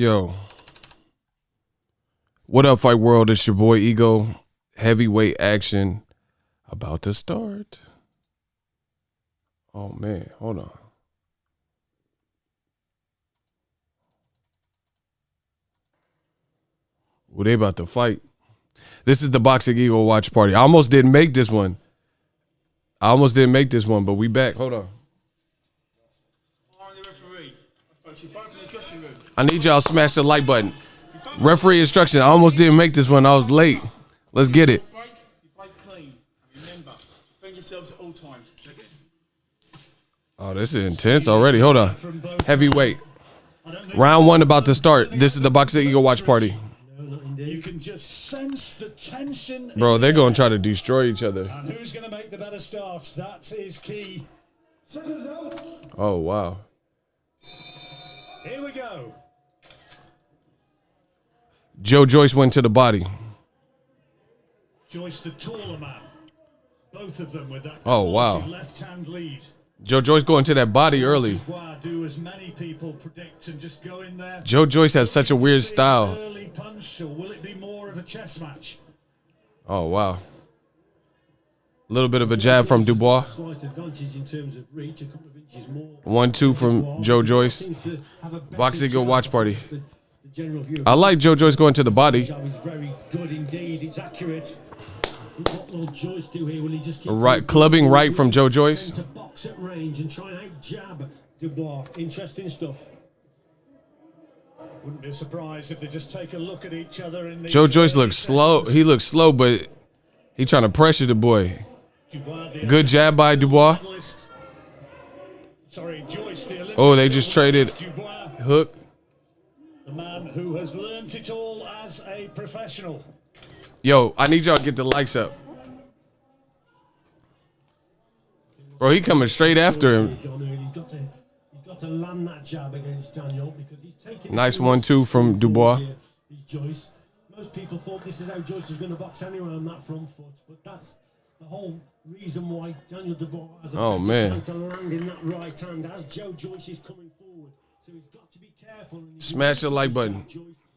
Yo, what up, Fight World? It's your boy Ego. Heavyweight action about to start. Oh man, hold on. Well, they about to fight. This is the Boxingego watch party. I almost didn't make this one. But we back. Hold on. I need y'all to smash the like button. Referee instruction. I almost didn't make this one. I was late. Let's get it. Oh, this is intense already. Hold on. Heavyweight. Round one about to start. This is the Boxingego watch party. You can just sense the tension. Bro, they're going to try to destroy each other. And who's going to make the better starts? That is key. Oh, wow. Here we go. Joyce went to the body. Joyce, the taller man. Both of them with that left-hand lead. Joyce going to that body early. Dubois do as many people predict and just go in there. Joyce has such a weird style. Early punch, or will it be more of a chess match? Oh, wow. A little bit of a jab from Dubois. Slight advantage in terms of reach, a couple of inches more. 1-2 from Joyce. Boxingego watch party. I like Joyce going to the body. Very good indeed. It's accurate. What will Joyce do here? Will he just keep clubbing right from Joyce? To box at range and try and out-jab Dubois. Interesting stuff. Wouldn't be surprised if they just take a look at each other. In Joyce looks slow. He looks slow, but he trying to pressure the boy. Good jab by Dubois. Sorry, Joyce, oh, they just traded hook. The man who has learned it all as a professional. Yo, I need y'all to get the likes up. Bro, he coming straight after him. He's got to land that jab against Daniel because he's taking nice 1-2 from Dubois. He's Joyce. Most people thought this is how Joyce was going to box anyway on that front foot, but that's the whole reason why Daniel Dubois has a better chance to land in that right hand as Joyce is coming forward. So he's got to be careful. Smash the like button.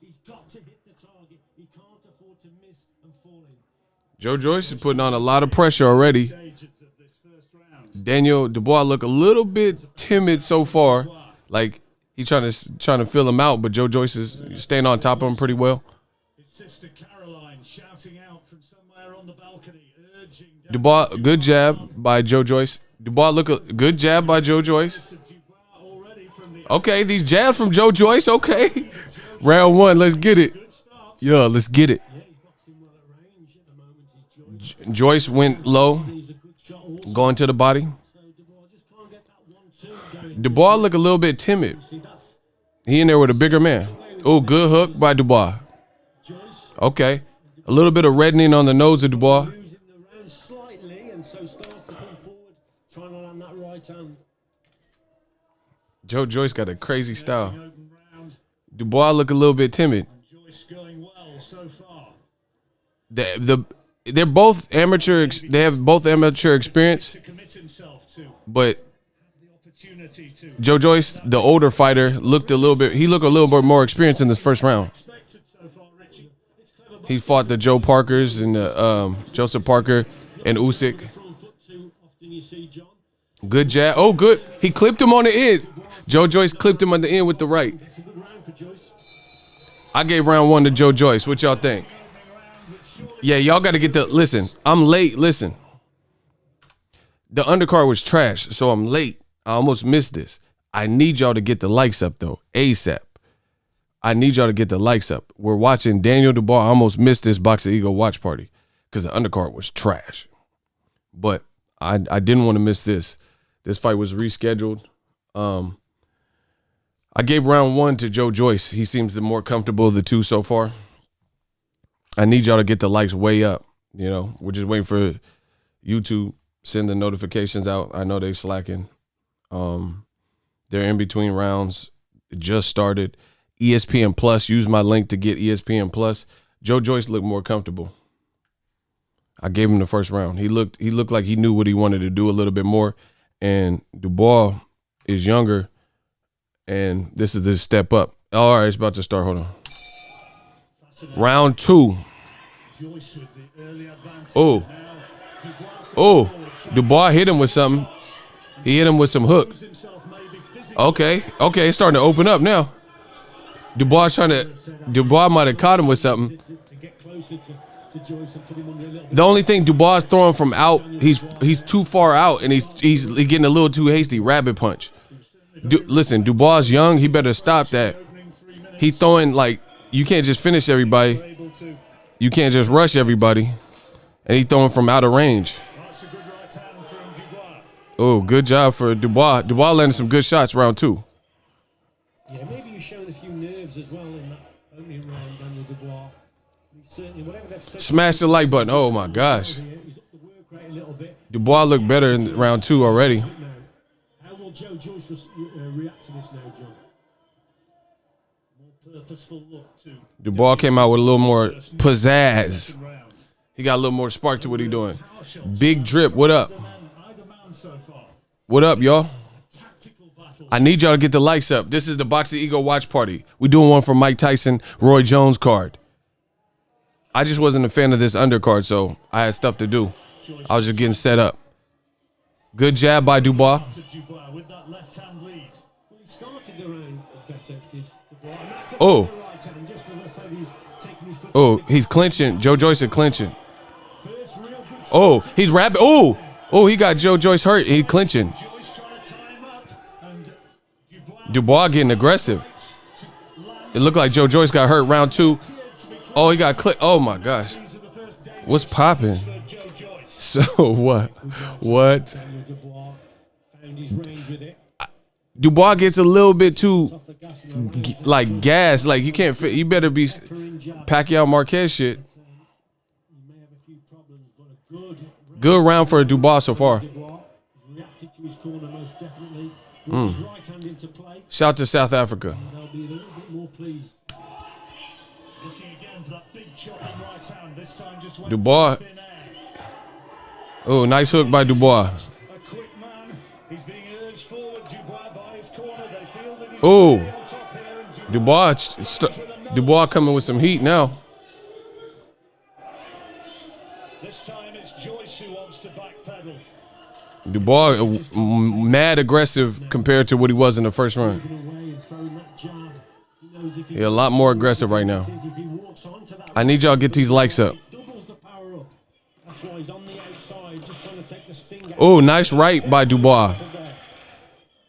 He's got to hit the target. He can't afford to miss and fall in. Joyce is putting on a lot of pressure already. Daniel Dubois look a little bit timid so far. Like he's trying to feel him out, but Joyce is staying on top of him pretty well. His sister Caroline shouting out from somewhere on the balcony, urging Dubois, good jab by Joyce. Dubois look a good jab by Joyce. Okay, these jabs from Joyce. Okay, round one, let's get it. Yeah, let's get it. Joyce went low, going to the body. Dubois look a little bit timid. He in there with a bigger man. Oh, good hook by Dubois. Okay, a little bit of reddening on the nose of Dubois. Joyce got a crazy style. Dubois look a little bit timid. They're both amateur. They have both amateur experience. But Joyce, the older fighter, looked a little bit. He looked a little bit more experienced in this first round. He fought the Joe Parkers and the Joseph Parker and Usyk. Good jab. Oh, good. He clipped him on the end. Joyce clipped him on the end with the right. I gave round one to Joyce. What y'all think? Yeah, y'all got to get the... Listen, I'm late. Listen. The undercard was trash, so I'm late. I almost missed this. I need y'all to get the likes up, though, ASAP. I need y'all to get the likes up. We're watching Daniel Dubois. I almost missed this Boxingego watch party because the undercard was trash. But I didn't want to miss this. This fight was rescheduled. I gave round one to Joyce. He seems the more comfortable of the two so far. I need y'all to get the likes way up. You know, we're just waiting for YouTube send the notifications out. I know they slacking. They're in between rounds. It just started. ESPN Plus. Use my link to get ESPN Plus. Joyce looked more comfortable. I gave him the first round. He looked like he knew what he wanted to do a little bit more. And Dubois is younger, and this is his step up. All right, it's about to start. Hold on. Round 2. Joyce with the early advantage. Oh. Now, Dubois Oh. Dubois hit him with something. He hit him with some hook. proves himself maybe physically. Okay. Okay, it's starting to open up now. Dubois might have caught him with something. To get closer to Joyce and put him under a little bit. The only thing Dubois throwing from out, he's too far out and he's getting a little too hasty. Rabbit punch. Listen, Dubois is young. He better stop that. He throwing like you can't just finish everybody. Able to. You can't just rush everybody. And he throwing from out of range. That's a good right hand from Dubois. Oh, good job for Dubois. Dubois landed some good shots round 2. Yeah, maybe you've shown a few nerves as well in that opening round, Daniel Dubois. He certainly, whatever they've said. Smash the like button. Oh my gosh. He's up the work rate a little bit. Dubois looked better in round 2 already. Now, how will Joe Joyce react to this now, John? More purposeful look to Dubois came out with a little more pizzazz. second round. He got a little more spark to what he doing. Big drip. What up? Either man so far. What up, y'all? Tactical battle. I need y'all to get the likes up. This is the Boxingego watch party. We doing one for Mike Tyson, Roy Jones card. I just wasn't a fan of this undercard, so I had stuff to do. I was just getting set up. Good jab by Dubois. To Dubois with that left hand lead. Well, he started the round better, did Dubois. And that's a Oh. better right hand, just as I said, he's taking his foot. Oh, he's clinching. Joe Joyce is clinching. First real good Oh, he's rapping. Oh, he got Joe Joyce hurt. He clinching. Joyce trying to tie him up. And Dubois getting aggressive. It looked like Joe Joyce got hurt round 2. Oh, he got clipped. Oh my gosh. these are the first days What's popping? for Joe Joyce. So what? What? Daniel Dubois found his range with it. Dubois gets a little bit too Off the gas and the right like gas. Like you can't fit. You better be in jab. Pacquiao Marquez shit. He may have a few problems, but a good Good round for Dubois so far. Dubois. Reacted to his corner most definitely. Brought his right hand into play. Shout to South Africa. They'll be a little bit more pleased. Looking again for that big chopping right hand. This time just went Dubois. thin air. Oh, nice hook by Dubois. A quick man. He's being urged forward. Dubois by his corner. They feel that he's Oh. on top here. And Dubois coming with some heat now. this time it's Joyce who wants to backpedal. Dubois mad aggressive compared to what he was in the first round. Away and throwing that jab. He knows if he He a lot more aggressive right now. if he walks onto that I need y'all to get these likes up. doubles the power up. That's why he's on the outside, just trying to take the sting out. Oh, nice right by Dubois.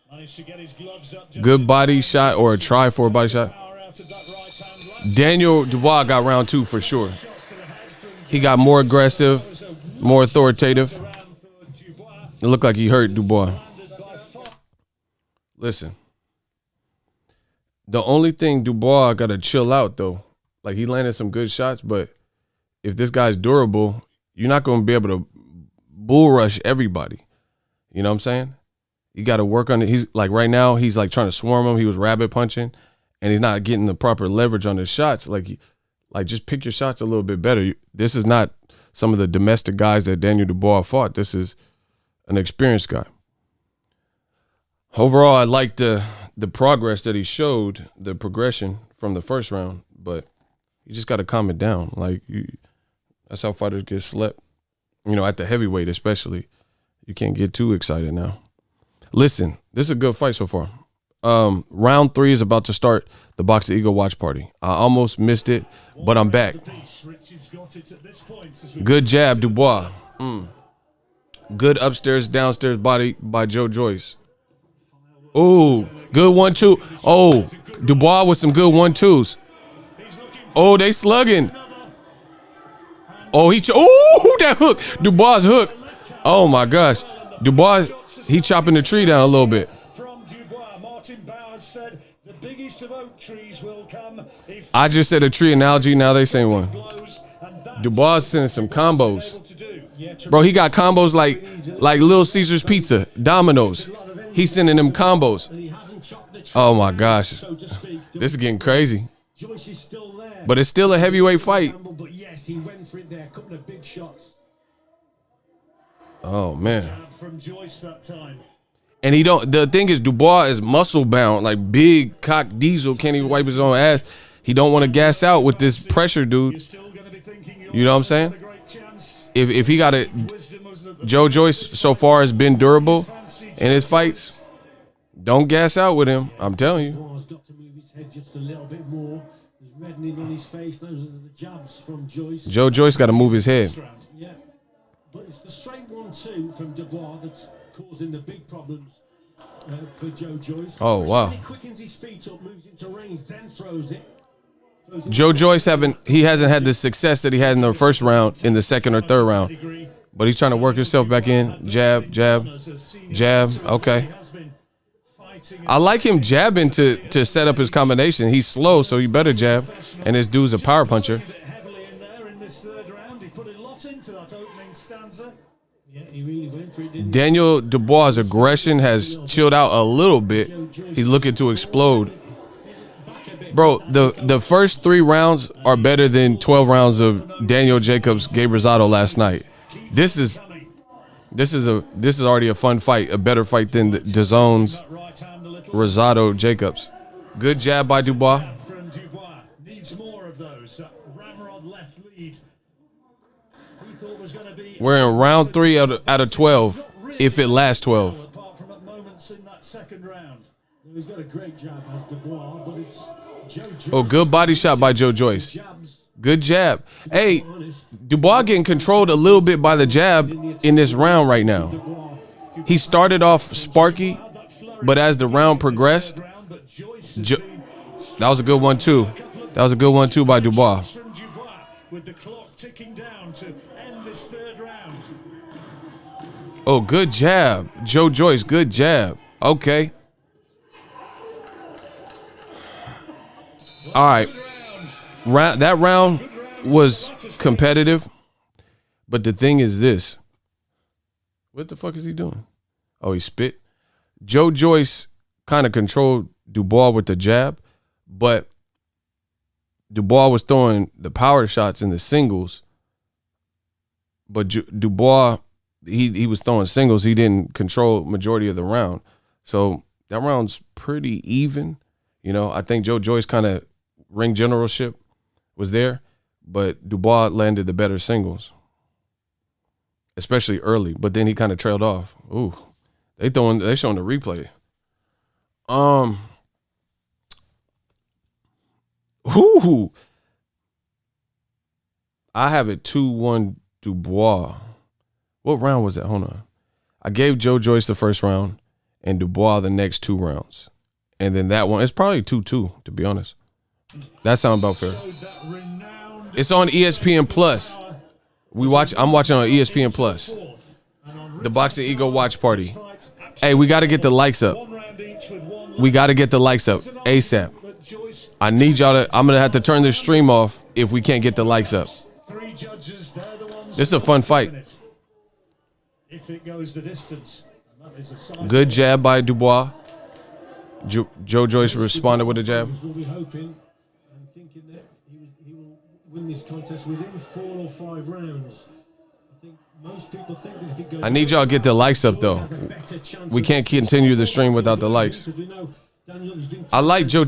Managed to get his gloves up. Just Good body shot or a try for a body shot. power out of that right hand. Daniel Dubois got round 2 for sure. He got more aggressive, more authoritative. Round for Dubois. It looked like he hurt Dubois. Listen, the only thing Dubois got to chill out though. Like he landed some good shots, but if this guy's durable, you're not going to be able to bull rush everybody. You know what I'm saying? You got to work on it. He's like right now, he's like trying to swarm him. He was rabbit punching, and he's not getting the proper leverage on his shots. Like just pick your shots a little bit better. This is not some of the domestic guys that Daniel Dubois fought. This is an experienced guy. Overall, I liked the progress that he showed, the progression from the first round, but you just got to calm it down. Like that's how fighters get slept. You know, at the heavyweight especially, you can't get too excited now. Listen, this is a good fight so far. Round 3 is about to start. The Boxingego watch party. I almost missed it, but I'm back. Richie's got it at this point as we Good jab, Dubois. Good upstairs, downstairs body by Joe Joyce. Oh, good 1-2. Oh, Dubois with some good 1-2s. Oh, they slugging. Oh, that hook. Dubois' hook. Oh my gosh. Dubois, he chopping the tree down a little bit. from Dubois. Martin Bowers said the biggest of oak trees will come if I just said a tree analogy, now they saying one. blows, and that's Dubois sending some combos. able to do. Bro, he got combos like Little Caesar's Pizza, Domino's. He's sending them combos. And he hasn't chopped the tree Oh my down, gosh. so to speak. This is getting crazy. Joyce is still there. But it's still a heavyweight fight. But yes, he went for it there. A couple of big shots. Oh man. Jab from Joyce that time. And he don't. The thing is, Dubois is muscle bound, like big cock diesel. Can't even wipe his own ass. He don't want to gas out with this pressure, dude. You know what I'm saying? If he got it, Joe Joyce so far has been durable in his fights. Don't gas out with him. I'm telling you. Dubois got to move his head just a little bit more. There's reddening on his face. Those are the jabs from Joyce. Joe Joyce got to move his head. Yeah, but it's the straight 1-2 from Dubois that's causing the big problems for Joe Joyce. Oh, wow. He quickens his feet up, moves into range, then throws it. Joe Joyce hasn't had the success that he had in the first round in the second or third round. But he's trying to work himself back in. Jab, jab, jab. Okay. I like him jabbing to set up his combination. He's slow, so he better jab. And this dude's a power puncher. Daniel Dubois' aggression has chilled out a little bit. He's looking to explode. Bro, the first 3 rounds are better than 12 rounds of Daniel Jacobs, Gabe Rosado last night. This is already a fun fight, a better fight than the DAZN's Rosado Jacobs. Good jab by Dubois. We're in round 3 out of 12, if it lasts 12. He's got a great jab as Dubois, but it's Joe Joyce. Oh, good body shot by Joe Joyce. Good jab. Hey, Dubois getting controlled a little bit by the jab in this round right now. He started off sparky, but as the round progressed, that was a good one too. That was a good one too by Dubois. With the clock ticking down to end this 3rd round. Oh, good jab. Joe Joyce, good jab. Okay. All right. That round was competitive, but the thing is this. What the fuck is he doing? Oh, he spit. Joe Joyce kind of controlled Dubois with the jab, but Dubois was throwing the power shots in the singles, but Dubois, he was throwing singles. He didn't control majority of the round. So that round's pretty even. You know, I think Joe Joyce kind of ring generalship was there, but Dubois landed the better singles, especially early. But then he kind of trailed off. Ooh, they showing the replay. Ooh, I have it 2-1 Dubois. What round was that? Hold on. I gave Joe Joyce the first round and Dubois the next 2 rounds. And then that one, it's probably 2-2, to be honest. That sounds about fair. It's on ESPN Plus. I'm watching on ESPN Plus. The Boxingego watch party. Hey, we got to get the likes up. We got to get the likes up ASAP. I need y'all to, I'm going to have to turn this stream off if we can't get the likes up. This is a fun fight. If it goes the distance. Good jab by Dubois. Joe Joyce responded with a jab. We'll be hoping and thinking that he will win this contest within 4 or 5 rounds. I think most people think that if it goes, I need y'all to get the likes up though. We can't continue the stream without the likes. I like Joe.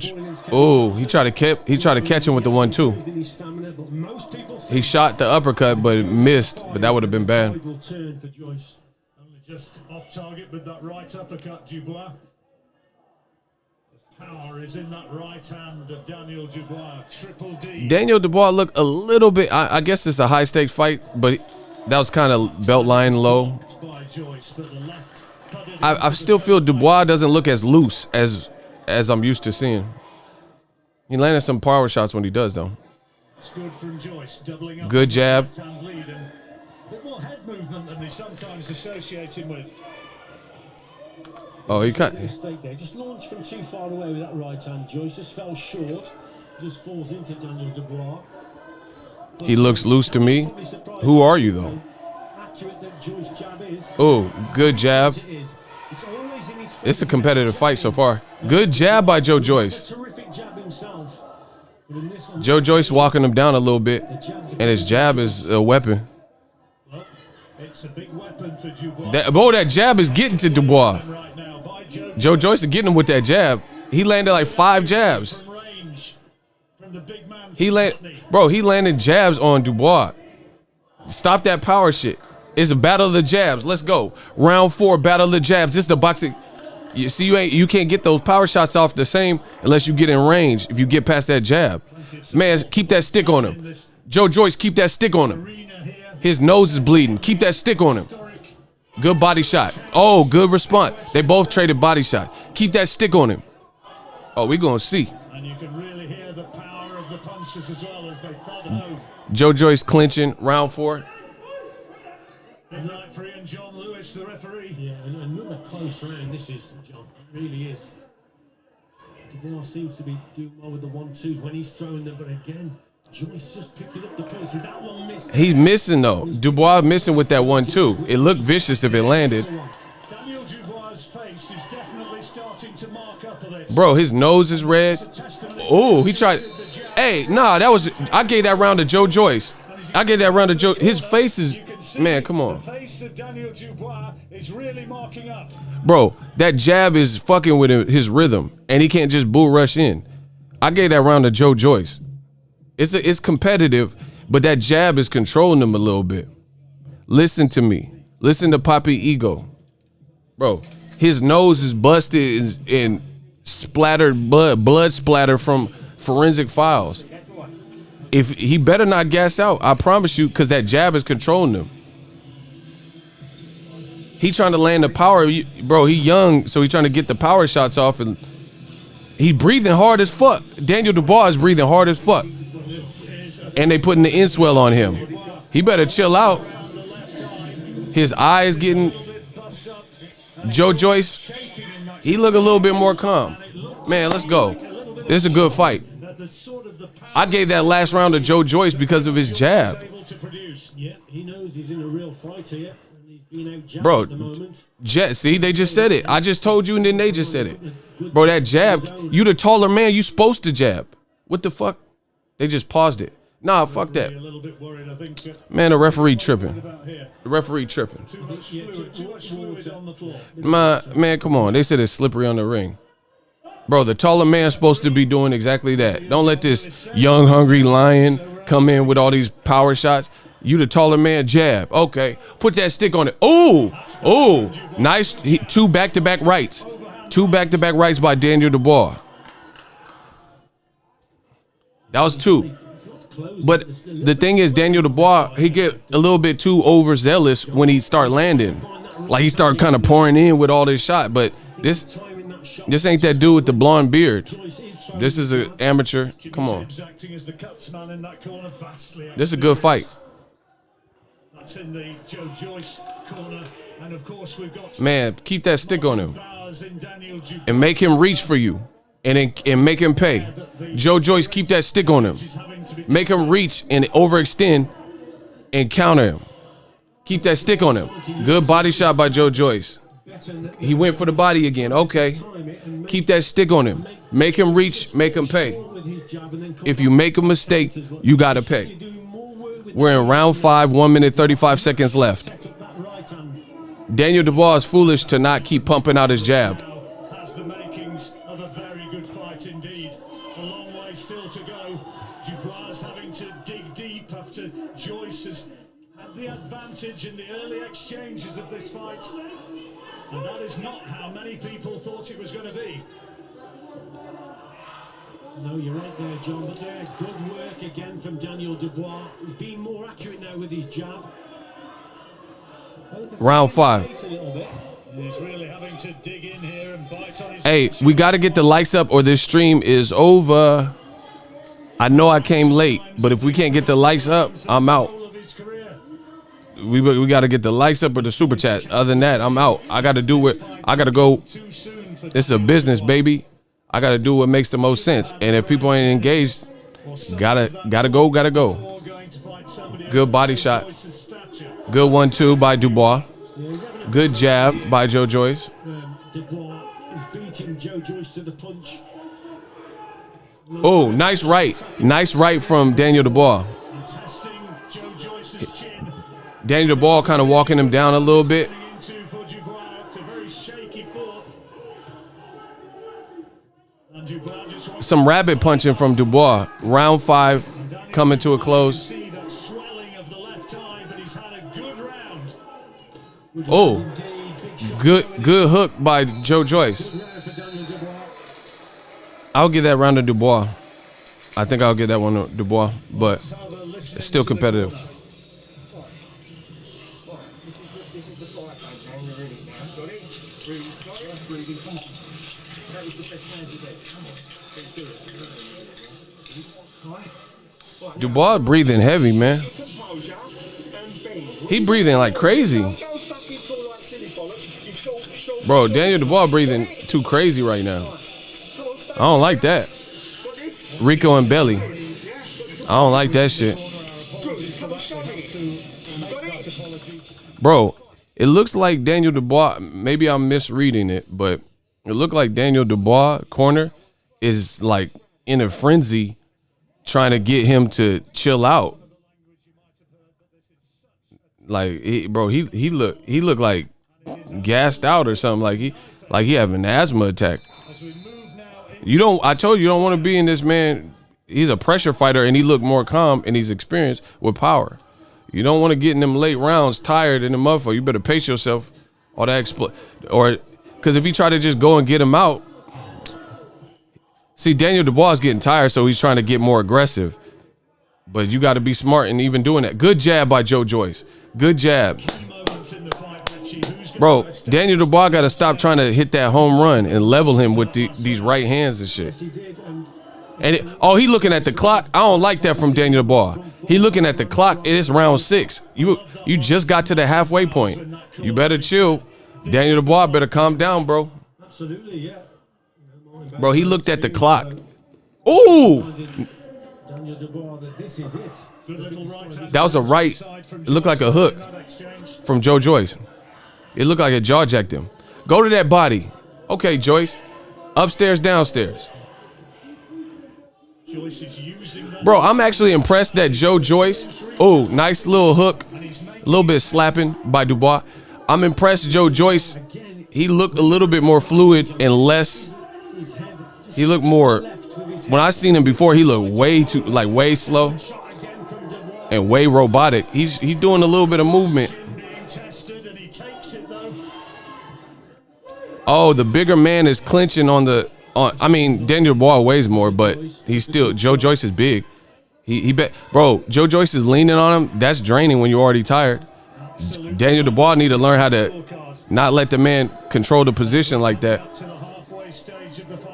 Oh, he tried to catch him with the 1-2. He shot the uppercut, but it missed. But that would have been bad. Just off target with that right uppercut, Dubois. The power is in that right hand of Daniel Dubois. Triple D. Daniel Dubois looked a little bit. I guess it's a high stakes fight, but that was kind of belt line low. I still feel Dubois doesn't look as loose as I'm used to seeing. He landed some power shots when he does though. It's good from Joyce, doubling up. Good jab. A bit more head movement than they sometimes associate him with. Oh, he cut. Mistake there. Just launched from too far away with that right hand. Joyce just fell short. Just falls into Daniel Dubois. He looks loose to me. Who are you though? Accurate that Joyce jab is. Oh, good jab. It's always in his face. It's a competitive fight so far. Good jab by Joe Joyce. Terrific jab himself. Joe Joyce walking him down a little bit, and his jab is a weapon. It's a big weapon for Dubois. That jab is getting to Dubois. Right now by Joe Joyce is getting him with that jab. He landed like 5 jabs. From range, from the big man. He landed jabs on Dubois. Stop that power shit. It's a battle of the jabs. Let's go. Round 4, battle of the jabs. This is the boxing. You see, you can't get those power shots off the same unless you get in range. If you get past that jab, man, keep that stick on him. Joe Joyce, keep that stick on him. His nose is bleeding. Keep that stick on him. Good body shot. Oh, good response. They both traded body shot. Keep that stick on him. Oh, we're gonna see. And you can really hear the power of the punches as well as they thud home. Joe Joyce clinching, round 4. Big night for Ian John Lewis, the referee. Yeah, and another close round this is, John. It really is. Dubois seems to be doing well with the 1-2s when he's throwing them, but again, Joyce just picking up the pace. That one missed. He's missing though. Dubois missing with that 1-2. It looked vicious if it landed. Daniel Dubois' face is definitely starting to mark up a bit. Bro, his nose is red. Oh, he tried. Hey, nah, I gave that round to Joe Joyce. I gave that round to Joe. His face is, man, come on. The face of Daniel Dubois is really marking up. Bro, that jab is fucking with his rhythm, and he can't just bull rush in. I gave that round to Joe Joyce. It's competitive, but that jab is controlling him a little bit. Listen to me. Listen to Poppy Ego. Bro, his nose is busted and splattered blood splatter from forensic files. If he better not gas out, I promise you, because that jab is controlling him. He trying to land the power. Bro, he young, so he trying to get the power shots off, and he breathing hard as fuck. Daniel Dubois is breathing hard as fuck. And they putting the inswell on him. He better chill out. His eyes getting. Joe Joyce, he look a little bit more calm. Man, let's go. This is a good fight. I gave that last round to Joe Joyce because of his jab. Yeah, he knows he's in a real fight here. And he's being out-jabbed Bro, at the moment. see, they just said it. I just told you, and then they just said it. Bro, that jab, you the taller man, you supposed to jab. What the fuck? They just paused it. Nah, fuck that. Man, the referee tripping. The referee tripping. Too much fluid on the floor. Man, come on. They said it's slippery on the ring. Bro, the taller man's supposed to be doing exactly that. Don't let this young, hungry lion come in with all these power shots. You the taller man, jab. Okay. Put that stick on it. Oh, nice. 2 back-to-back rights. 2 back-to-back rights by Daniel Dubois. That was 2. But the thing is, Daniel Dubois, he get a little bit too overzealous when he start landing. Like he start kind of pouring in with all this shot. But this ain't that dude with the blonde beard. This is an amateur. Come on. This is a good fight. That's in the Joe Joyce corner. And of course we've got man, keep that stick on him and make him reach for you and make him pay. Joe Joyce, keep that stick on him. Make him reach and overextend and counter him. Keep that stick on him. Good body shot by Joe Joyce. He went for the body again. Okay. Keep that stick on him. Make him reach, make him pay. If you make a mistake, you got to pay. We're in round 5, 1 minute, 35 seconds left. Daniel Dubois is foolish to not keep pumping out his jab. has the makings of a very good fight indeed. A long way still to go. Dubois having to dig deep after Joyce has had the advantage in the early exchanges of this fight. And that is not how many people thought it was going to be. No, you're right there, John, but there, good work again from Daniel Dubois. He's being more accurate now with his jab. Round 5. He's really having to dig in here and bite on his Hey, we got to get the likes up or this stream is over. I know I came late, but if we can't get the likes up, I'm out. We got to get the likes up or the super chat. Other than that, I'm out. I got to do it. I got to go. It's a business, baby. I got to do what makes the most sense. And if people ain't engaged, gotta go. Good body shot. Good 1-2 by Dubois. Good jab by Joe Joyce. Dubois is beating Joe Joyce to the punch. Oh, nice right. Nice right from Daniel Dubois. testing Joe Joyce's chin. Daniel Dubois kind of walking him down a little bit. Some rabbit punching from Dubois. Round 5 coming to a close. Oh, good hook by Joe Joyce. I'll give that round to Dubois. I think I'll give that one to Dubois, but it's still competitive. Dubois breathing heavy, man. He breathing like crazy. Bro, Daniel Dubois breathing too crazy right now. I don't like that. Rico and Belly. I don't like that shit. Bro, it looks like Daniel Dubois, maybe I'm misreading it, but it looked like Daniel Dubois corner is like in a frenzy trying to get him to chill out. Like, he looked like gassed out or something, like he having an asthma attack. I told you don't want to be in this man. He's a pressure fighter and he looked more calm and he's experienced with power. You don't want to get in them late rounds tired in the motherfucker. You better pace yourself. All that or because if he try to just go and get him out. See, Daniel Dubois is getting tired, so he's trying to get more aggressive. But you got to be smart in even doing that. Good jab by Joe Joyce. Good jab. Bro, Daniel Dubois got to stop trying to hit that home run and level him with these right hands and shit. And he looking at the clock. I don't like that from Daniel Dubois. He looking at the clock. It is round 6. You just got to the halfway point. You better chill. Daniel Dubois better calm down, bro. Absolutely, yeah. Bro, he looked at the clock. Ooh! That was a right. It looked like a hook from Joe Joyce. It looked like a jaw jacked him. Go to that body. Okay, Joyce. Upstairs, downstairs. Bro, I'm actually impressed that Joe Joyce. Oh, nice little hook. A little bit slapping by Dubois. I'm impressed Joe Joyce. He looked a little bit more fluid and less. He looked more. When I seen him before, he looked way slow and way robotic. He's doing a little bit of movement. Oh, the bigger man is clinching I mean, Daniel Dubois weighs more, but he's still. Joe Joyce is big. He bet, bro. Joe Joyce is leaning on him. That's draining when you're already tired. Daniel Dubois need to learn how to not let the man control the position like that.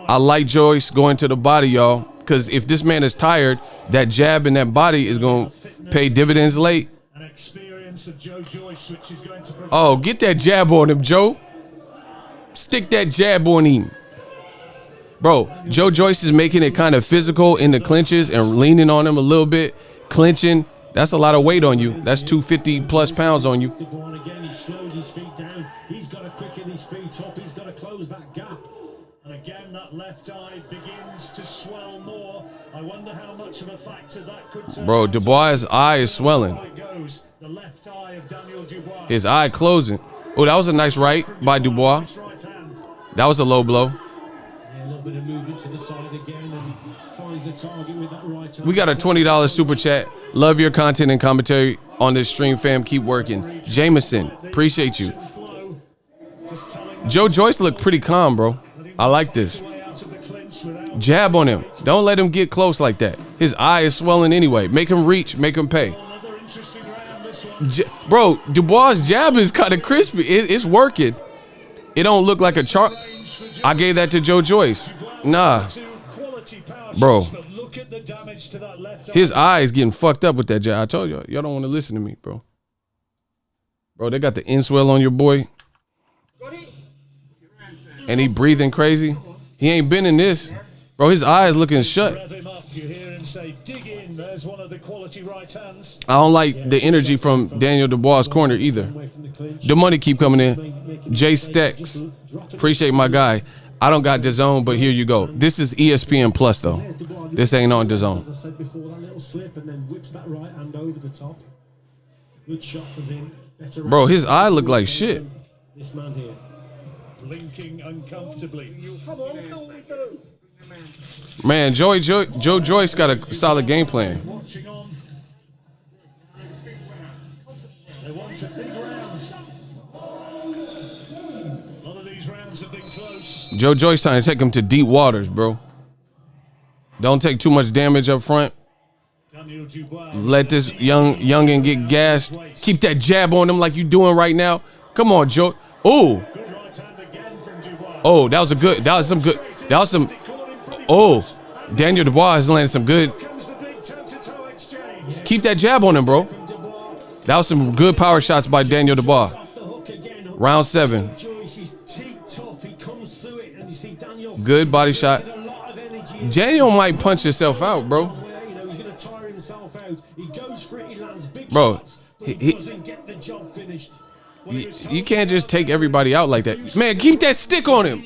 I like Joyce going to the body, y'all, because if this man is tired, that jab in that body is going to pay dividends late. Oh, get that jab on him, Joe. Stick that jab on him. Bro, Joe Joyce is making it kind of physical in the clinches and leaning on him a little bit, clinching. That's a lot of weight on you. That's 250 plus pounds on you. He slows his feet down. He's got to quicken his feet up. He's got to close that gap. And again, that left eye begins to swell more. I wonder how much of a factor that could turn. Bro, Dubois' eye is swelling. The left eye of Daniel Dubois. His eye closing. Oh, that was a nice right by Dubois. That was a low blow. Yeah, a little bit of movement to the side again and find the target with that right hand. We got a $20 super chat. Love your content and commentary on this stream, fam. Keep working. Jameson, appreciate you. Joe Joyce looked pretty calm, bro. I like this. Jab on him. Don't let him get close like that. His eye is swelling anyway. Make him reach. Make him pay. Bro, Dubois' jab is kind of crispy. It's working. It don't look like a chart. I gave that to Joe Joyce. Nah. Bro. His eye is getting fucked up with that jab. I told y'all don't want to listen to me, bro. Bro, they got the inswell on your boy. And he breathing crazy. He ain't been in this. Bro, his eye is looking shut. I don't like the energy from Daniel Dubois' corner either. The money keep coming in. Jay Stex. Appreciate my guy. I don't got DAZN, but here you go. This is ESPN Plus, though. This ain't on DAZN. Good shot for him. Better Bro, his eye looked like shit. This man here. Blinking uncomfortably. Man, Joe Joyce got a solid game plan. Watching on. They want a big round. A lot of these rounds have been close. Joe Joyce trying to take him to deep waters, bro. Don't take too much damage up front. Daniel Dubois. Let this youngin get gassed. Keep that jab on him like you doing right now. Come on, Joe. Oh, Good right hand again from Dubois. oh, that was some. Oh, Daniel Dubois is landing some good. Comes the big toe-to-toe exchange. Keep that jab on him, bro. That was some good power shots by Daniel Dubois. Off the hook again. Round 7. Joyce is teeth tough. He comes through it, and you see Daniel. Good body shot. A lot of energy. Daniel might punch himself out, bro. You know, he's going to tire himself out. He goes for it. He lands big Bro, shots, but he- he doesn't get the job finished. You can't just take everybody out like that. Man, keep that stick on him.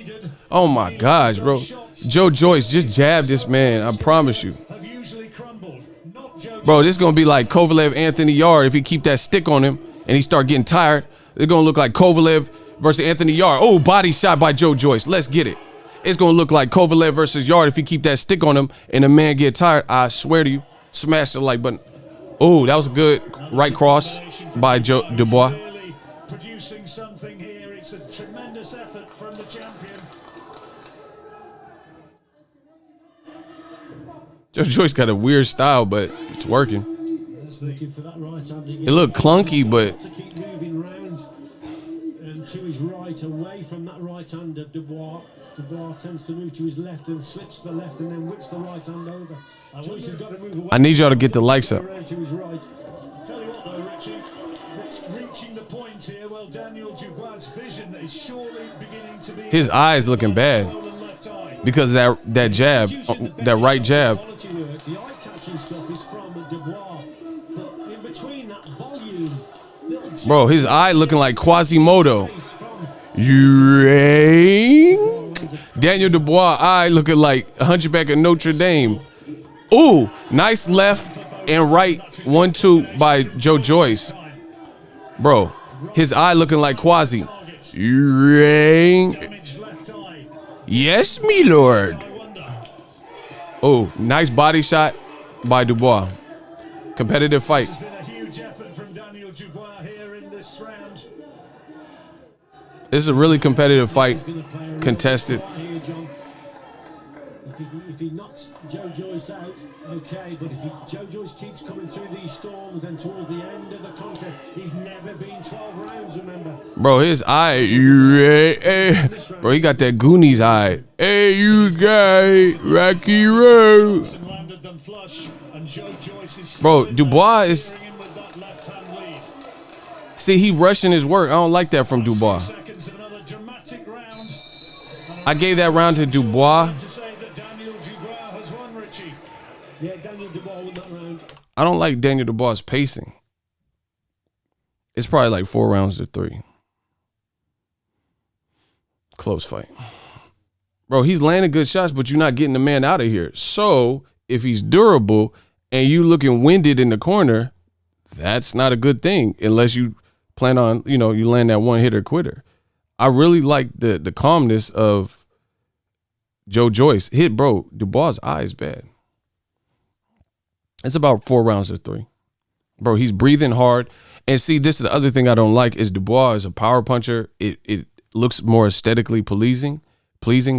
Oh my gosh, bro. Joe Joyce just jabbed this man. I promise you. Have usually crumbled. Not Joe. Bro, this is going to be like Kovalev Anthony Yarde if he keep that stick on him and he start getting tired. It's going to look like Kovalev versus Anthony Yarde. Oh, body shot by Joe Joyce. Let's get it. It's going to look like Kovalev versus Yarde if he keep that stick on him and the man get tired. I swear to you, smash the like button. Oh, that was a good right cross by Joe Dubois. Really producing something here. It's a tremendous effort from the champion. Joe Joyce got a weird style, but it's working. Looking for that right hand again. It looked clunky, but To keep moving round and to his right, away from that right hand of Dubois. Dubois tends to move to his left and slips the left and then whips the right hand over. Joyce has got to move away. I need y'all to get the likes up. Around to his right. Tell you what though, Richie, it's reaching the point here. Well, Daniel Dubois' vision is surely beginning to be. His eyes looking bad Swollen left eye. because of that jab, that right jab. Quality work. The eye-catching stuff is from Dubois, but in between that volume, little Bro, his eye looking like Quasimodo. face from You ain't. Daniel Dubois eye looking like Hunchback of Notre Dame. Ooh, nice left and right 1-2 by Joe Joyce. Bro, his eye looking like Quasi. You ain't. Damaged left eye. Yes, me lord. I wonder. Oh, nice body shot by Dubois. Competitive fight. It's been a huge effort from Daniel Dubois here in this round. This is a really competitive fight. been a player Contested. here, John. If he knocks Joe Joyce out, okay, but if Joe Joyce keeps coming through these storms, then towards the end of the contest, he's never been 12 rounds, remember. Bro, his eye. Bro, he got that Goonies eye. Hey, you guy, Rocky Road. And landed them flush, and Joe Joyce is Bro, still in Dubois there, is. steering with that left-hand lead. See, he rushing his work. I don't like that from Dubois. 2 seconds of another dramatic round. I gave that round to Dubois. To say that Daniel Dubois has won, Richie. Yeah, Daniel Dubois won that round. I don't like Daniel Dubois' pacing. It's probably like 4 rounds to 3. Close fight. Bro, he's landing good shots, but you're not getting the man out of here. So if he's durable and you looking winded in the corner, that's not a good thing unless you plan on, you land that one hitter quitter. I really like the calmness of Joe Joyce. Bro, Dubois' eye is bad. It's about 4 rounds to 3. Bro, he's breathing hard. And see, this is the other thing I don't like is Dubois is a power puncher. It looks more aesthetically pleasing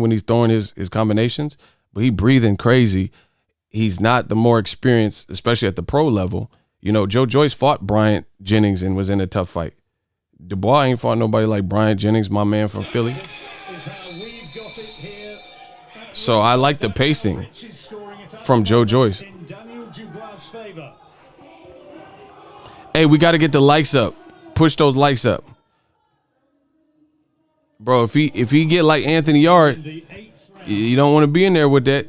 when he's throwing his combinations, but he breathing crazy. He's not the more experienced, especially at the pro level. Joe Joyce fought Bryant Jennings and was in a tough fight. Dubois ain't fought nobody like Bryant Jennings, my man from Philly. This is how we've got it here. So I like the pacing Rich is scoring it up from Joe Joyce. in Daniel Dubois' favor. Hey, we got to get the likes up. Push those likes up. Bro, if he get like Anthony Yarde, The 8th round, you don't want to be in there with that.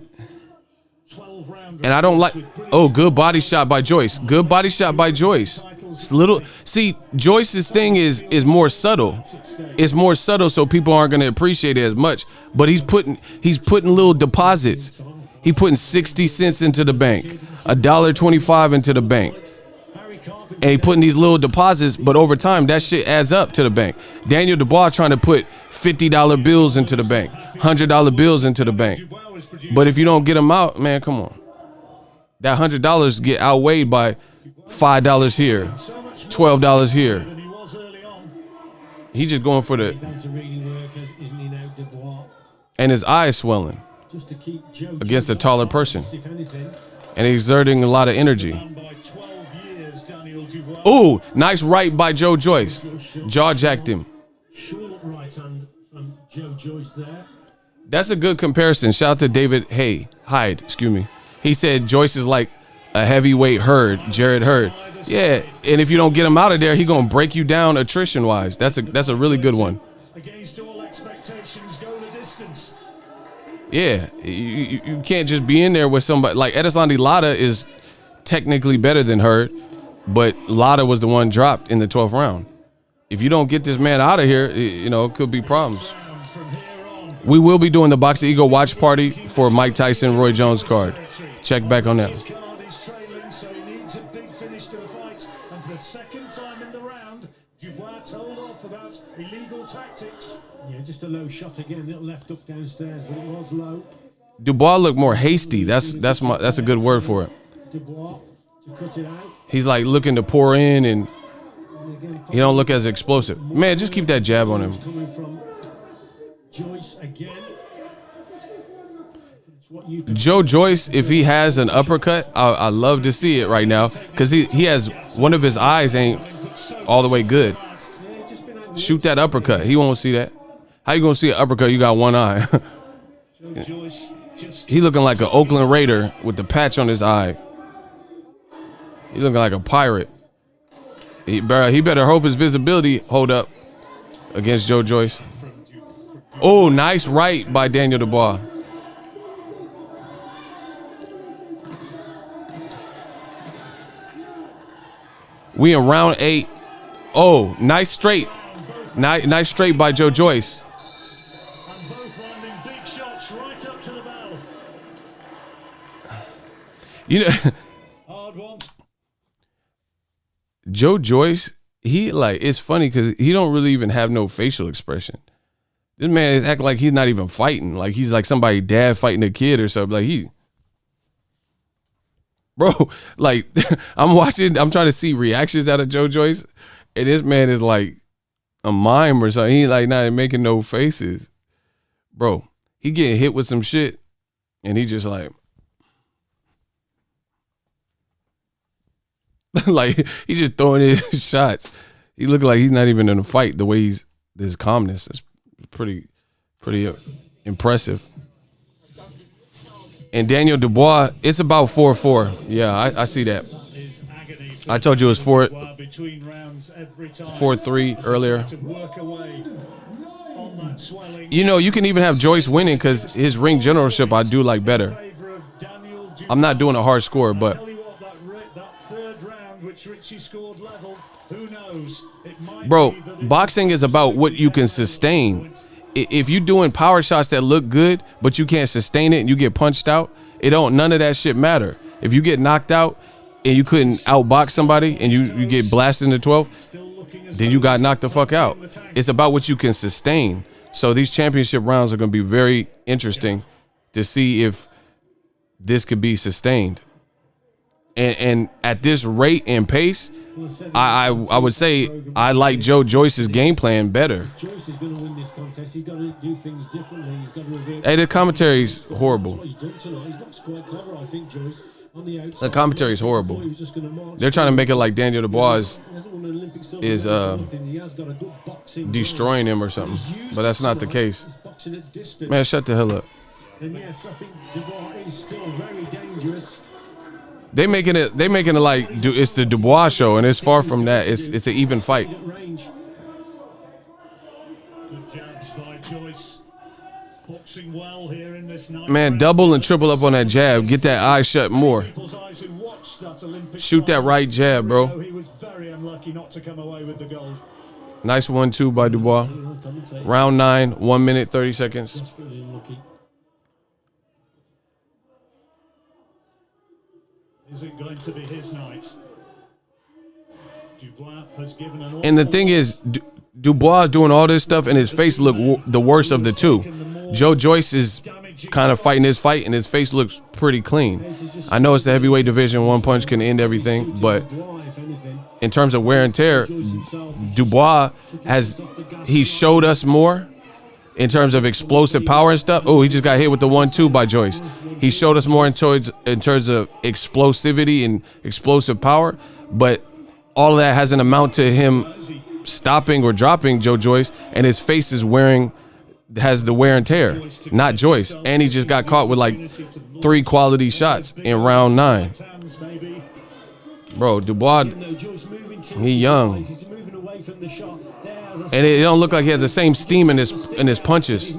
12 round. And I don't like. Oh, good body shot by Joyce. Good body shot by Joyce. It's little. See, Joyce's thing is more subtle. It's more subtle, so people aren't going to appreciate it as much. But he's putting little deposits. He putting 60 cents into the bank, $1.25 into the bank. Harry Carter and he putting these little deposits, but over time that shit adds up to the bank. Daniel Dubois trying to put $50 bills into the bank, $100 bills into the bank. But if you don't get them out, man, come on. That $100 get outweighed by $5 here, $12 here. He just going for the, and his eyes swelling against a taller person, and exerting a lot of energy. Ooh, nice right by Joe Joyce. Jaw jacked him. That's a good comparison. Shout out to David Hyde, excuse me. He said Joyce is like a heavyweight Jared Hurd. Yeah, and if you don't get him out of there, he gonna break you down attrition wise. That's a really good one. Against all expectations, go the distance. Yeah, you can't just be in there with somebody like Edeslandi Lara is technically better than Hurd, but Lara was the one dropped in the 12th round. If you don't get this man out of here, it could be problems. We will be doing the Boxingego watch party for Mike Tyson, Roy Jones card. Check back on that. And for the second time in the round, Dubois told off about illegal tactics. Yeah, just a low shot again, little left up downstairs, but it was low. Dubois looked more hasty. That's a good word for it. Dubois to cut it out. He's like looking to pour in, and he don't look as explosive. Man, just keep that jab on him. Coming from Joyce again. Joe Joyce, if he has an uppercut, I love to see it right now because he has one of his eyes ain't all the way good. Shoot that uppercut. He won't see that. How you gonna see an uppercut? You got one eye. He looking like an Oakland Raider with the patch on his eye. He looking like a pirate. He better hope his visibility hold up against Joe Joyce. Oh, nice right by Daniel Dubois. We in round 8. Oh, nice straight. Nice straight by Joe Joyce. And both landing big shots right up to the bell. Hard ones. Joe Joyce, it's funny because he don't really even have no facial expression. This man is acting like he's not even fighting. Like he's like somebody dad fighting a kid or something. Like bro, like I'm trying to see reactions out of Joe Joyce, and this man is like a mime or something. He like not making no faces. Bro, he getting hit with some shit, and he just like like he just throwing his shots. He look like he's not even in a fight. The way his calmness is pretty impressive. And Daniel Dubois, it's about 4-4. Yeah, I see that. I told you it was 4-3 earlier. You can even have Joyce winning because his ring generalship I do like better. I'm not doing a hard score, but bro, boxing is about what you can sustain. If you're doing power shots that look good, but you can't sustain it and you get punched out, none of that shit matter. If you get knocked out and you couldn't outbox somebody and you get blasted in the 12th, then you got knocked the fuck out. It's about what you can sustain. So these championship rounds are going to be very interesting to see if this could be sustained. And at this rate and pace, I would say I like Joe Joyce's game plan better. Joyce is going to win this contest. He's got to do things differently. He's got to revert. Hey, the commentary's horrible. He's done tonight. He looks quite clever, I think, Joyce. On the outside, the commentary's horrible. They're trying to make it like Daniel Dubois is destroying him or something, but that's not the case. Man, shut the hell up. And yes, I think Dubois is still very dangerous. They making it like it's the Dubois show, and it's far from that. It's an even fight. Good jabs by Joyce. Boxing well here in this night. Man, double and triple up on that jab. Get that eye shut more. Shoot that right jab, bro. He was very unlucky not to come away with the gold. Nice 1-2 by Dubois. Round 9, 1 minute 30 seconds. Is it going to be his night? Dubois has given an And the thing is, Dubois doing all this stuff, and his face looked the worst of the two. Joe Joyce is kind of fighting his fight, and his face looks pretty clean. I know it's the heavyweight division. One punch can end everything, but in terms of wear and tear, Dubois he showed us more in terms of explosive power and stuff. Oh, he just got hit with the 1-2 by Joyce. He showed us more in terms of explosivity and explosive power, but all of that hasn't amounted to him stopping or dropping Joe Joyce, and his face has the wear and tear, not Joyce. And he just got caught with like 3 quality shots in round 9. Bro, Dubois, he young. And it don't look like he has the same steam in his punches.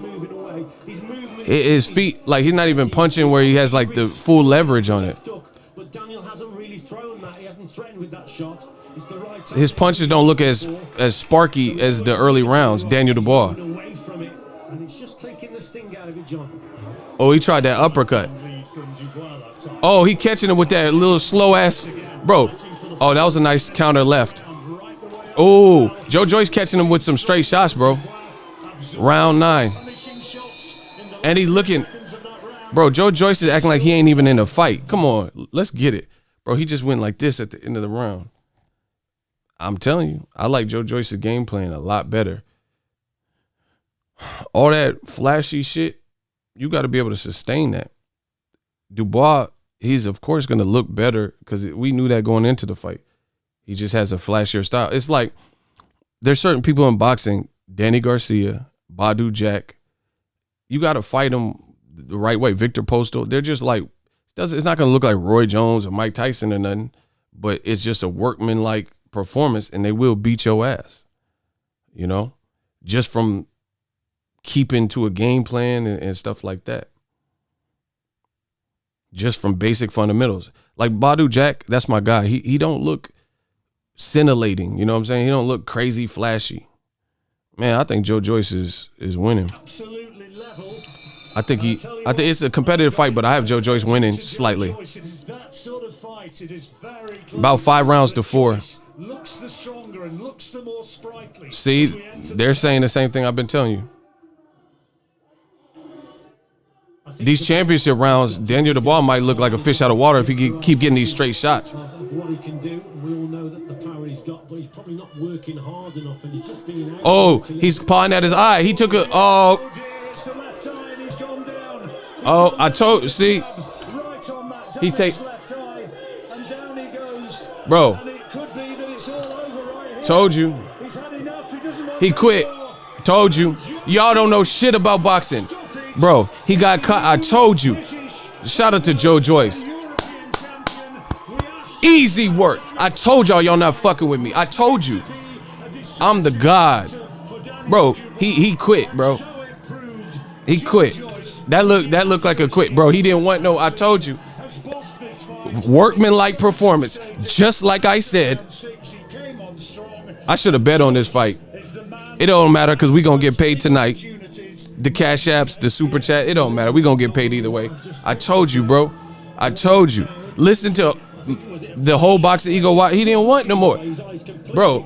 His feet, like he's not even punching where he has like the full leverage on it. But Daniel hasn't really thrown that. He hasn't threatened with that shot. It's the right time. His punches don't look as sparky as the early rounds, Daniel Dubois. Away from it, and it's just taking the sting out of it, John. Oh, he tried that uppercut. Oh, he catching him with that little slow ass, bro. Oh, that was a nice counter left. Oh, Joe Joyce catching him with some straight shots, bro. Round 9. And he's looking, bro, Joe Joyce is acting like he ain't even in a fight. Come on, let's get it. Bro, he just went like this at the end of the round. I'm telling you, I like Joe Joyce's game plan a lot better. All that flashy shit, you got to be able to sustain that. Dubois, he's of course going to look better because we knew that going into the fight. He just has a flashier style. It's like there's certain people in boxing, Danny Garcia, Badu Jack. You got to fight them the right way. Victor Postal, they're just like, it's not going to look like Roy Jones or Mike Tyson or nothing, but it's just a workman-like performance, and they will beat your ass, you know, just from keeping to a game plan and stuff like that. Just from basic fundamentals. Like Badu Jack, that's my guy. He don't look scintillating, you know what I'm saying? He don't look crazy flashy. Man, I think Joe Joyce is winning. Absolutely level. I think it's a competitive fight, but I have Joe Joyce winning slightly. About 5 rounds to 4. Looks the stronger and looks the more sprightly. See, they're saying the same thing I've been telling you. These championship rounds, Daniel Dubois might look like a fish out of water if he keep getting these straight shots. What he can do, we all know that the power he's got, but he's probably not working hard enough, and he's just being out. Oh, he's pawing at his eye. He took a It's the left eye and he's gone down. Oh, I told see. Right on that He take left eye, and down he goes. Bro. And it could be that it's all over right here. Told you. He's had enough. He doesn't want He to quit. go. Told you. Y'all don't know shit about boxing. Bro, he got cut. I told you. Shout out to Joe Joyce. Easy work. I told y'all not fucking with me. I told you. I'm the god. Bro, he quit, bro. He quit. That looked like a quit, bro. He didn't want no, I told you. Workman-like performance. Just like I said. I should have bet on this fight. It don't matter because we gonna get paid tonight. The cash apps, the super chat, it don't matter. We gonna get paid either way. I told you, bro. I told you. Listen to the whole Boxingego. He didn't want no more, bro.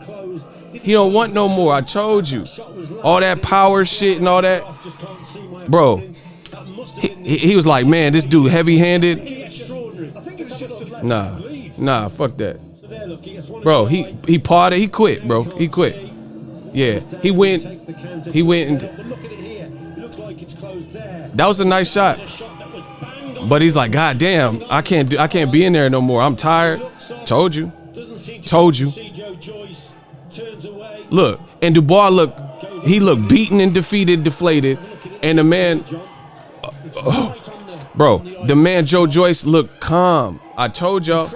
He don't want no more. I told you. All that power shit and all that, bro. He was like, man, this dude heavy-handed. Nah, fuck that, bro. He parted. He quit, bro. He quit. Yeah, he went and that was a nice shot. But he's like, God damn, I can't be in there no more. I'm tired. Told you. Look, and Dubois looked beaten and defeated, deflated. And the man, bro, the man Joe Joyce looked calm. I told y'all.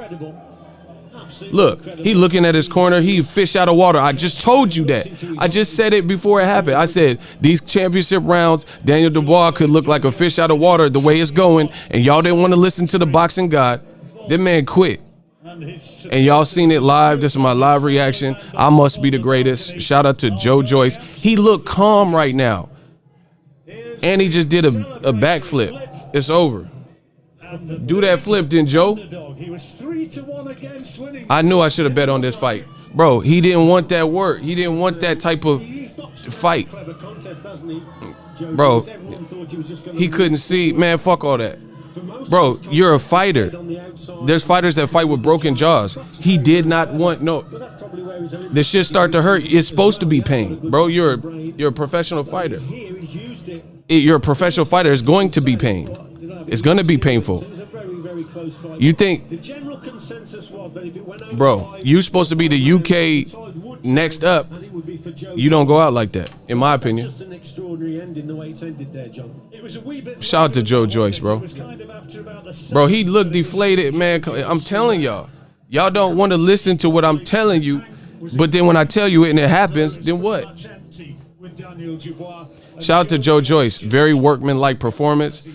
Look, he looking at his corner. He fish out of water. I just told you that. I just said it before it happened. I said these championship rounds, Daniel Dubois could look like a fish out of water the way it's going. And y'all didn't want to listen to the boxing god. That man quit. And y'all seen it live. This is my live reaction. I must be the greatest. Shout out to Joe Joyce. He looked calm right now. And he just did a backflip. It's over. Do that flip then, Joe. He was 3-1 against winning. I knew I should have bet on this fight. Bro, he didn't want that work. He didn't want that type of fight. Clever contest, hasn't he? Joe Bro, Joyce, everyone thought he was just gonna he win. couldn't see. Man, fuck all that. For most Bro, of his you're a contests, fighter. he stayed on the outside. There's fighters that fight with broken jaws. He did not want no. But that's probably where he's The shit start to hurt. It's supposed to be pain, bro. You're a professional fighter. here, he's used it. You're a professional fighter. It's going to be pain. It's going to be painful. It was a very, very close fight. You think, The general consensus was that if it went over bro? five, You supposed to be the UK next up. and it would be for Joe You don't go Joyce. out like that, in my opinion. Just an extraordinary ending the way it's ended there, John. It was a wee bit. Shout out to Joe Joyce, bro. It was kind of after about the Bro, he looked deflated, man. I'm telling y'all. Y'all don't want to listen to what I'm telling you, but then when I tell you it and it happens, then what? much empty with Daniel Dubois. Shout out to Joe Joyce. Very workmanlike performance.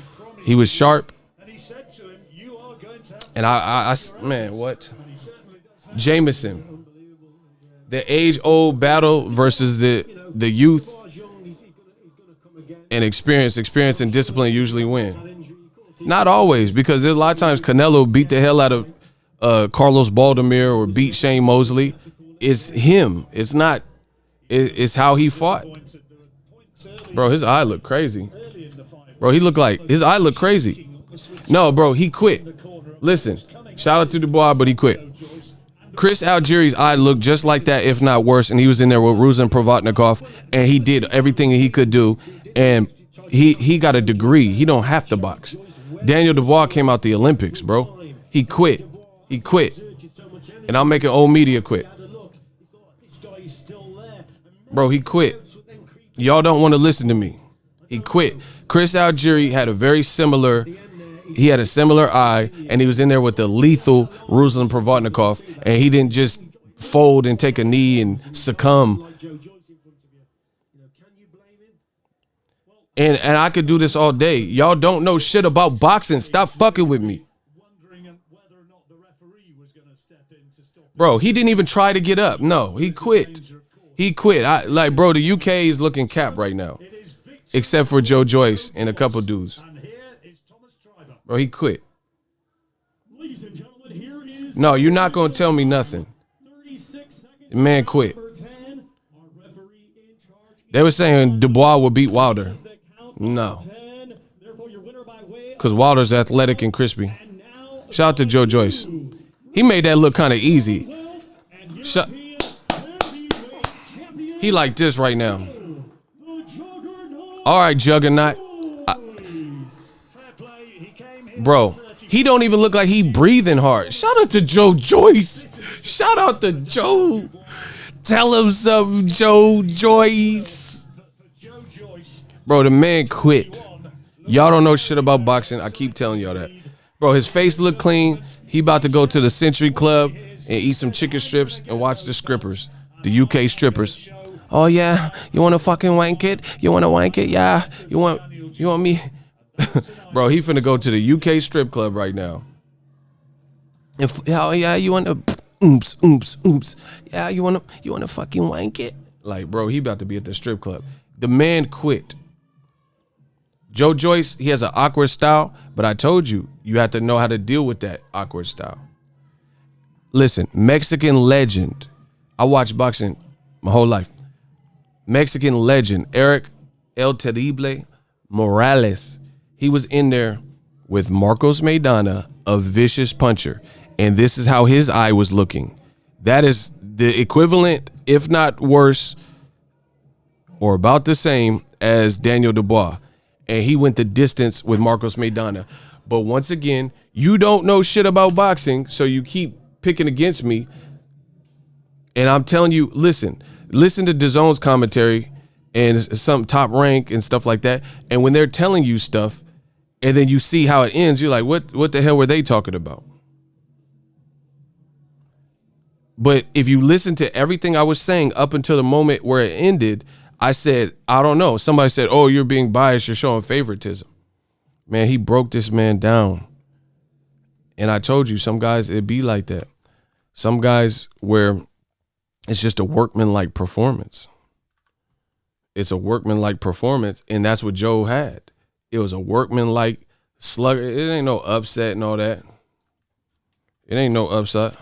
He was sharp. And he said to him, "You are going to have." And I man, what? And he certainly does have Jameson. The age-old battle versus the youth As young, he's gonna come again. and experience and discipline usually win. Not always, because there's a lot of times Canelo beat the hell out of Carlos Baldomir or beat Shane Mosley. It's him. It's not. It's how he fought. pointed. There were points early, Bro, his eye looked crazy. early in the fight. Bro, he looked like his eye looked crazy. No, bro, he quit. Listen, shout out to Dubois, but he quit. Chris Algieri's eye looked just like that, if not worse, and he was in there with Ruslan Provodnikov, and he did everything he could do, and he got a degree. He don't have to box. Daniel Dubois came out the Olympics, bro. He quit. He quit. And I'm making old media quit. Bro, he quit. Y'all don't want to listen to me. He quit. Chris Algieri had a similar eye, and he was in there with the lethal Ruslan Provodnikov, and he didn't just fold and take a knee and succumb. And I could do this all day. Y'all don't know shit about boxing. Stop fucking with me. Wondering whether or not the referee was going to step in to stop. Bro, he didn't even try to get up. No, he quit. He quit. Bro, the UK is looking cap right now. It is victory. Except for Joe Joyce and a couple dudes. And here is Thomas Triber. Bro, he quit. Ladies and gentlemen, here is No, you're not going to tell me nothing. 36 seconds. The man quit. Number 10, our referee in charge. They were saying Dubois will beat Wilder. The count No, 10. Therefore, your winner by way because Wilder's athletic and crispy. and now Shout out to Joe Joyce. He made that look kind of easy. and Shut. European heavyweight champion, He like this right now. the Juggernaut. All right, Juggernaut. Fair play. He came here. Bro, he don't even look like he breathing hard. Shout out to Joe Joyce. Shout out to Joe. Tell him something, Joe Joyce. Joe Joyce. Bro, the man quit. Y'all don't know shit about boxing. I keep telling y'all that. Bro, his face look clean. He about to go to the Century Club and eat some chicken strips and watch the strippers, the UK strippers. Oh yeah, you want to fucking wank it? You want to wank it? Yeah. You want me? Bro, he finna go to the UK strip club right now. Oh yeah, you want to oops. Yeah, you want to fucking wank it? Like, bro, he about to be at the strip club. The man quit. Joe Joyce, he has an awkward style, but I told you, you have to know how to deal with that awkward style. Listen, Mexican legend. I watched boxing my whole life. Mexican legend, Eric El Terrible Morales. He was in there with Marcos Maidana, a vicious puncher. And this is how his eye was looking. That is the equivalent, if not worse, or about the same as Daniel Dubois. And he went the distance with Marcos Maidana. But once again, you don't know shit about boxing, so you keep picking against me. And I'm telling you, listen to DAZN's commentary and some Top Rank and stuff like that. And when they're telling you stuff, and then you see how it ends, you're like, what the hell were they talking about? But if you listen to everything I was saying up until the moment where it ended, I said, I don't know. Somebody said, oh, you're being biased. You're showing favoritism. Man, he broke this man down. And I told you, some guys, it'd be like that. Some guys where it's just a workmanlike performance. It's a workmanlike performance, and that's what Joe had. It was a workmanlike Slug. It ain't no upset and all that. It ain't no upset.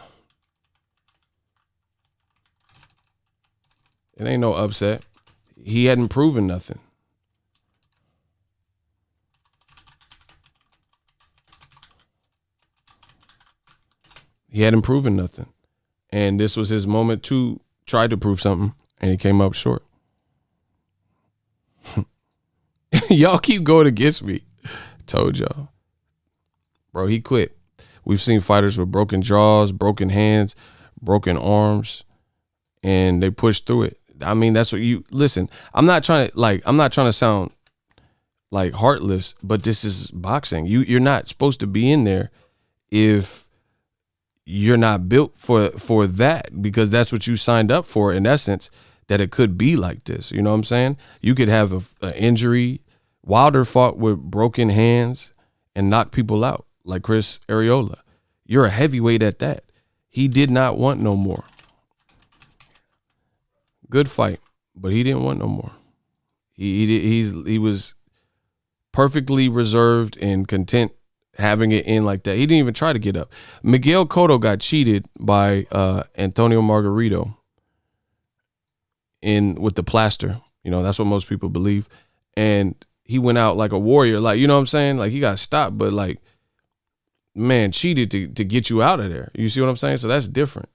It ain't no upset. He hadn't proven nothing. He hadn't proven nothing. And this was his moment to try to prove something, and he came up short. Y'all keep going against me. Told y'all. Bro, he quit. We've seen fighters with broken jaws, broken hands, broken arms, and they pushed through it. I mean, that's what you listen. I'm not trying to sound like heartless, but this is boxing. You're not supposed to be in there if you're not built for that, because that's what you signed up for, in essence, that it could be like this. You know what I'm saying? You could have an injury. Wilder fought with broken hands and knocked people out like Chris Arreola. You're a heavyweight at that. He did not want no more. Good fight, but he didn't want no more. He was perfectly reserved and content having it in like that. He didn't even try to get up. Miguel Cotto got cheated by Antonio Margarito with the plaster. You know, that's what most people believe. And he went out like a warrior. Like, you know what I'm saying? Like, he got stopped, but like, man, cheated to get you out of there. You see what I'm saying? So that's different.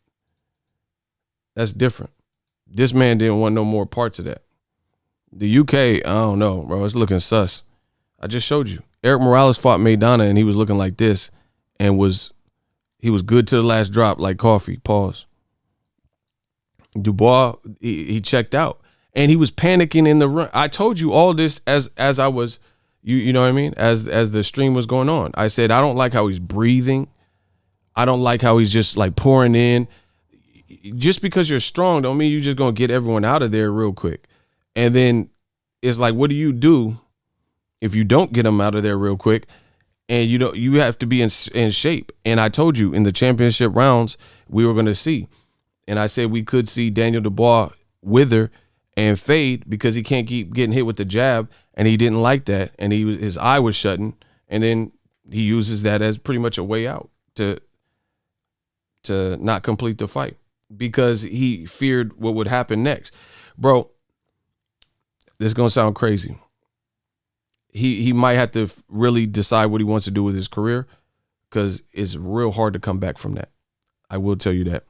That's different. This man didn't want no more parts of that. The UK, I don't know, bro. It's looking sus. I just showed you. Eric Morales fought Maidana, and he was looking like this, and he was good to the last drop, like coffee. Pause. Dubois, he checked out, and he was panicking in the run. I told you all this as I was, you know what I mean? As the stream was going on, I said I don't like how he's breathing. I don't like how he's just like pouring in. Just because you're strong don't mean you're just gonna get everyone out of there real quick. And then it's like, what do you do if you don't get them out of there real quick? And you have to be in shape. And I told you in the championship rounds we were gonna see. And I said we could see Daniel Dubois wither and fade because he can't keep getting hit with the jab, and he didn't like that, and his eye was shutting, and then he uses that as pretty much a way out to not complete the fight because he feared what would happen next. Bro, this is gonna sound crazy. He might have to really decide what he wants to do with his career, because it's real hard to come back from that. I will tell you that.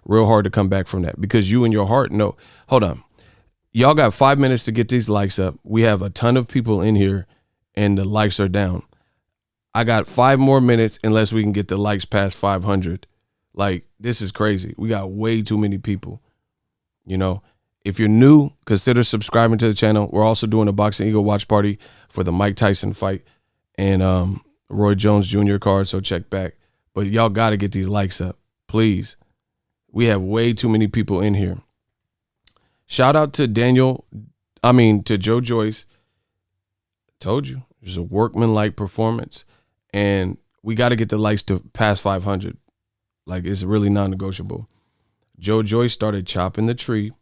Real hard to come back from that, because you in your heart know. Hold on. Y'all got 5 minutes to get these likes up. We have a ton of people in here and the likes are down. I got 5 more minutes unless we can get the likes past 500. Like, this is crazy. We got way too many people. You know, if you're new, consider subscribing to the channel. We're also doing a Boxingego watch party for the Mike Tyson fight and Roy Jones Jr. card, so check back. But y'all got to get these likes up, please. We have way too many people in here. Shout out to Joe Joyce. Told you, it was a workmanlike performance, and we got to get the likes to past 500. Like, it's really non-negotiable. Joe Joyce started chopping the tree,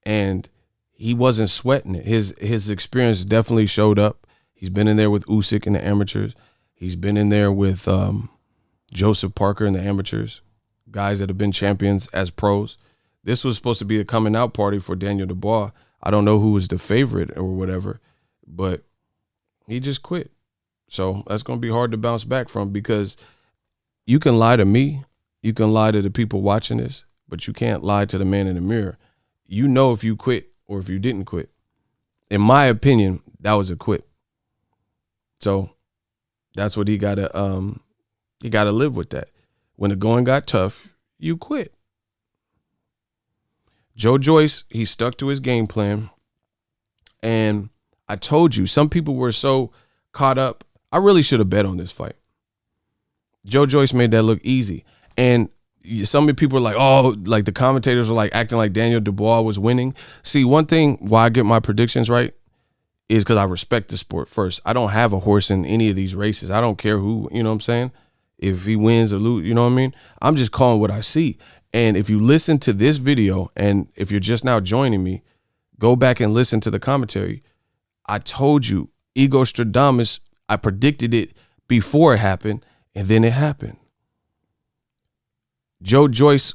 and he wasn't sweating it. His experience definitely showed up. He's been in there with Usyk in the amateurs. He's been in there with Joseph Parker in the amateurs, guys that have been champions as pros. This was supposed to be a coming out party for Daniel Dubois. I don't know who was the favorite or whatever, but he just quit. So that's going to be hard to bounce back from, because you can lie to me. You can lie to the people watching this, but you can't lie to the man in the mirror. You know if you quit or if you didn't quit. In my opinion, that was a quit. So that's what he got to live with that. When the going got tough, you quit. Joe Joyce, he stuck to his game plan. And I told you, some people were so caught up. I really should have bet on this fight. Joe Joyce made that look easy. And some people were like, oh, like the commentators were like acting like Daniel Dubois was winning. See, one thing why I get my predictions right is because I respect the sport first. I don't have a horse in any of these races. I don't care who, you know what I'm saying? If he wins or lose, you know what I mean? I'm just calling what I see. And if you listen to this video, and if you're just now joining me, go back and listen to the commentary. I told you, Ego Stradamus, I predicted it before it happened, and then it happened. Joe Joyce,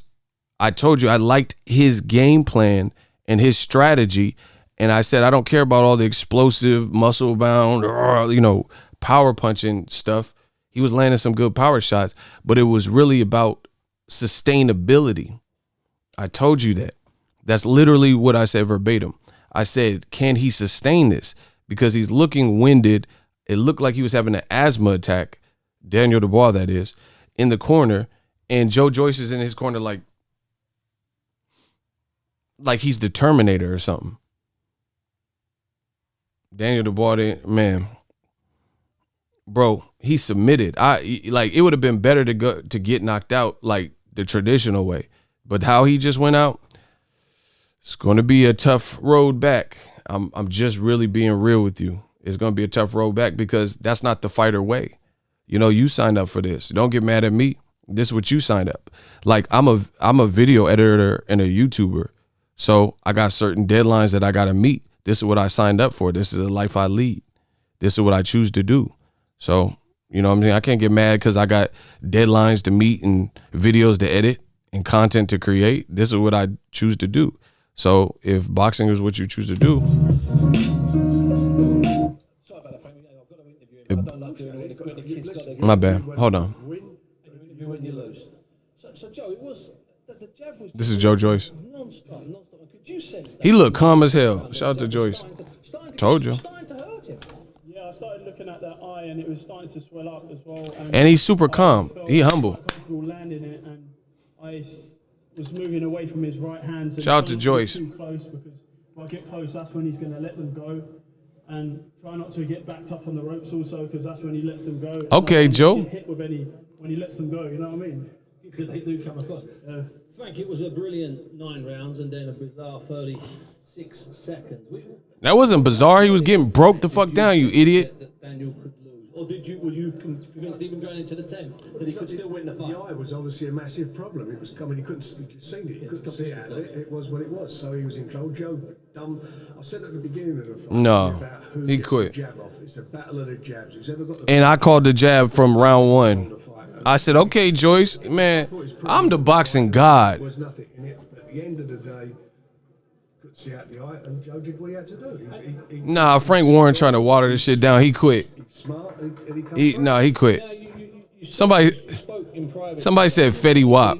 I told you I liked his game plan and his strategy, and I said I don't care about all the explosive, muscle-bound, power punching stuff. He was landing some good power shots, but it was really about sustainability. I told you that. That's literally what I said verbatim. I said, can he sustain this? Because he's looking winded. It looked like he was having an asthma attack, Daniel Dubois, that is, in the corner. And Joe Joyce is in his corner like he's the Terminator or something. Daniel Dubois, man, bro, he submitted. It would have been better to get knocked out like the traditional way. But how he just went out, it's going to be a tough road back. I'm just really being real with you. It's going to be a tough road back because that's not the fighter way. You signed up for this. Don't get mad at me. This is what you signed up. Like I'm a video editor and a YouTuber. So I got certain deadlines that I got to meet. This is what I signed up for. This is the life I lead. This is what I choose to do. So, you know what I'm saying? I can't get mad because I got deadlines to meet and videos to edit and content to create. This is what I choose to do. So if boxing is what you choose to do. My bad. Hold on. So Joe, it was the jab was. This is Joe Joyce. Non-stop. Could you sense that? He looked calm as hell. Shout out to Joyce. Told you. Starting to hurt him. Yeah, I started looking at that eye and it was starting to swell up as well. And he's super calm. He humble. Comfortable landing it, and I was moving away from his right hand. So Shout out to not Joyce. Too close, because if I get close, that's when he's going to let them go. And try not to get backed up on the ropes also, because that's when he lets them go. Okay, Joe. Get hit with when he lets them go. You know what I mean? Because they do come across. Frank, it was a brilliant 9 rounds and then a bizarre 36 seconds. That wasn't bizarre. He was getting broke the fuck down, you idiot. That Daniel could lose, or were you convinced even going into the 10th that he could still win the fight? The eye was obviously a massive problem. It was coming. You couldn't see it. You couldn't see out of it. It was what it was. So he was in trouble. Joe, dumb. I said at the beginning of the fight. No, about who he gets quit. The jab off. It's a battle of the jabs. Who's ever got the And I called the jab from round 1. I said, okay, Joyce, man, I'm the boxing god. There was nothing in it. But at the end of the day, couldn't see out the eye, and Joe did what he had to do. Nah, Frank Warren trying to water this shit down. He quit. He's smart, and he come through. He quit. You Somebody spoke in private. said Fetty Wap.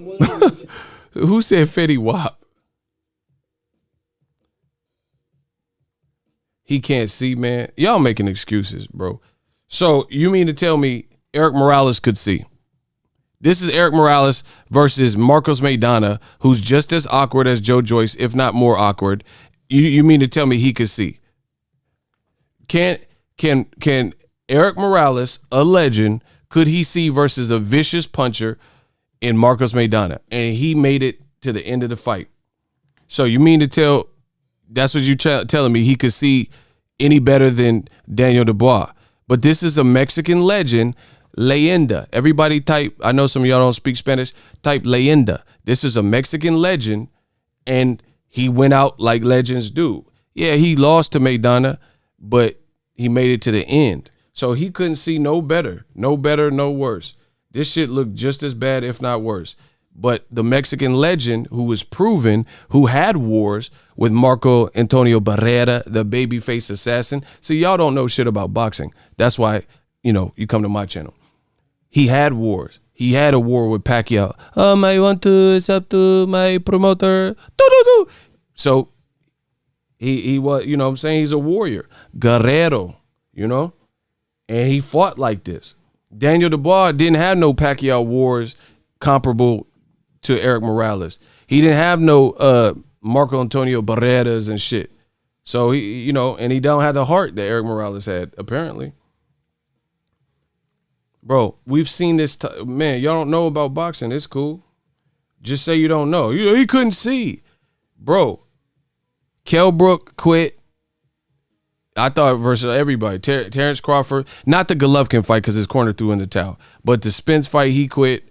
Who said Fetty Wap? He can't see, man. Y'all making excuses, bro. So you mean to tell me Eric Morales could see? This is Eric Morales versus Marcos Maidana, who's just as awkward as Joe Joyce, if not more awkward. You mean to tell me he could see? Can Eric Morales, a legend, could he see versus a vicious puncher in Marcos Maidana? And he made it to the end of the fight. So you mean to tell, that's what you telling me, he could see any better than Daniel Dubois? But this is a Mexican legend, leyenda. Everybody type, I know some of y'all don't speak Spanish, type leyenda. This is a Mexican legend, and he went out like legends do. Yeah, he lost to Maidana, but he made it to the end. So he couldn't see no better, no worse. This shit looked just as bad, if not worse. But the Mexican legend, who was proven, who had wars with Marco Antonio Barrera, the babyface assassin. So y'all don't know shit about boxing. That's why, you come to my channel. He had wars. He had a war with Pacquiao. I want to, it's up to my promoter. So he was, what I'm saying? He's a warrior. Guerrero, and he fought like this. Daniel Dubois didn't have no Pacquiao wars comparable to Eric Morales. He didn't have no Marco Antonio Barreras and shit. So he, and he don't have the heart that Eric Morales had, apparently. Bro, we've seen this. Man, y'all don't know about boxing. It's cool. Just say you don't know. He couldn't see. Bro, Kell Brook quit. I thought versus everybody. Terrence Crawford. Not the Golovkin fight because his corner threw in the towel. But the Spence fight, he quit.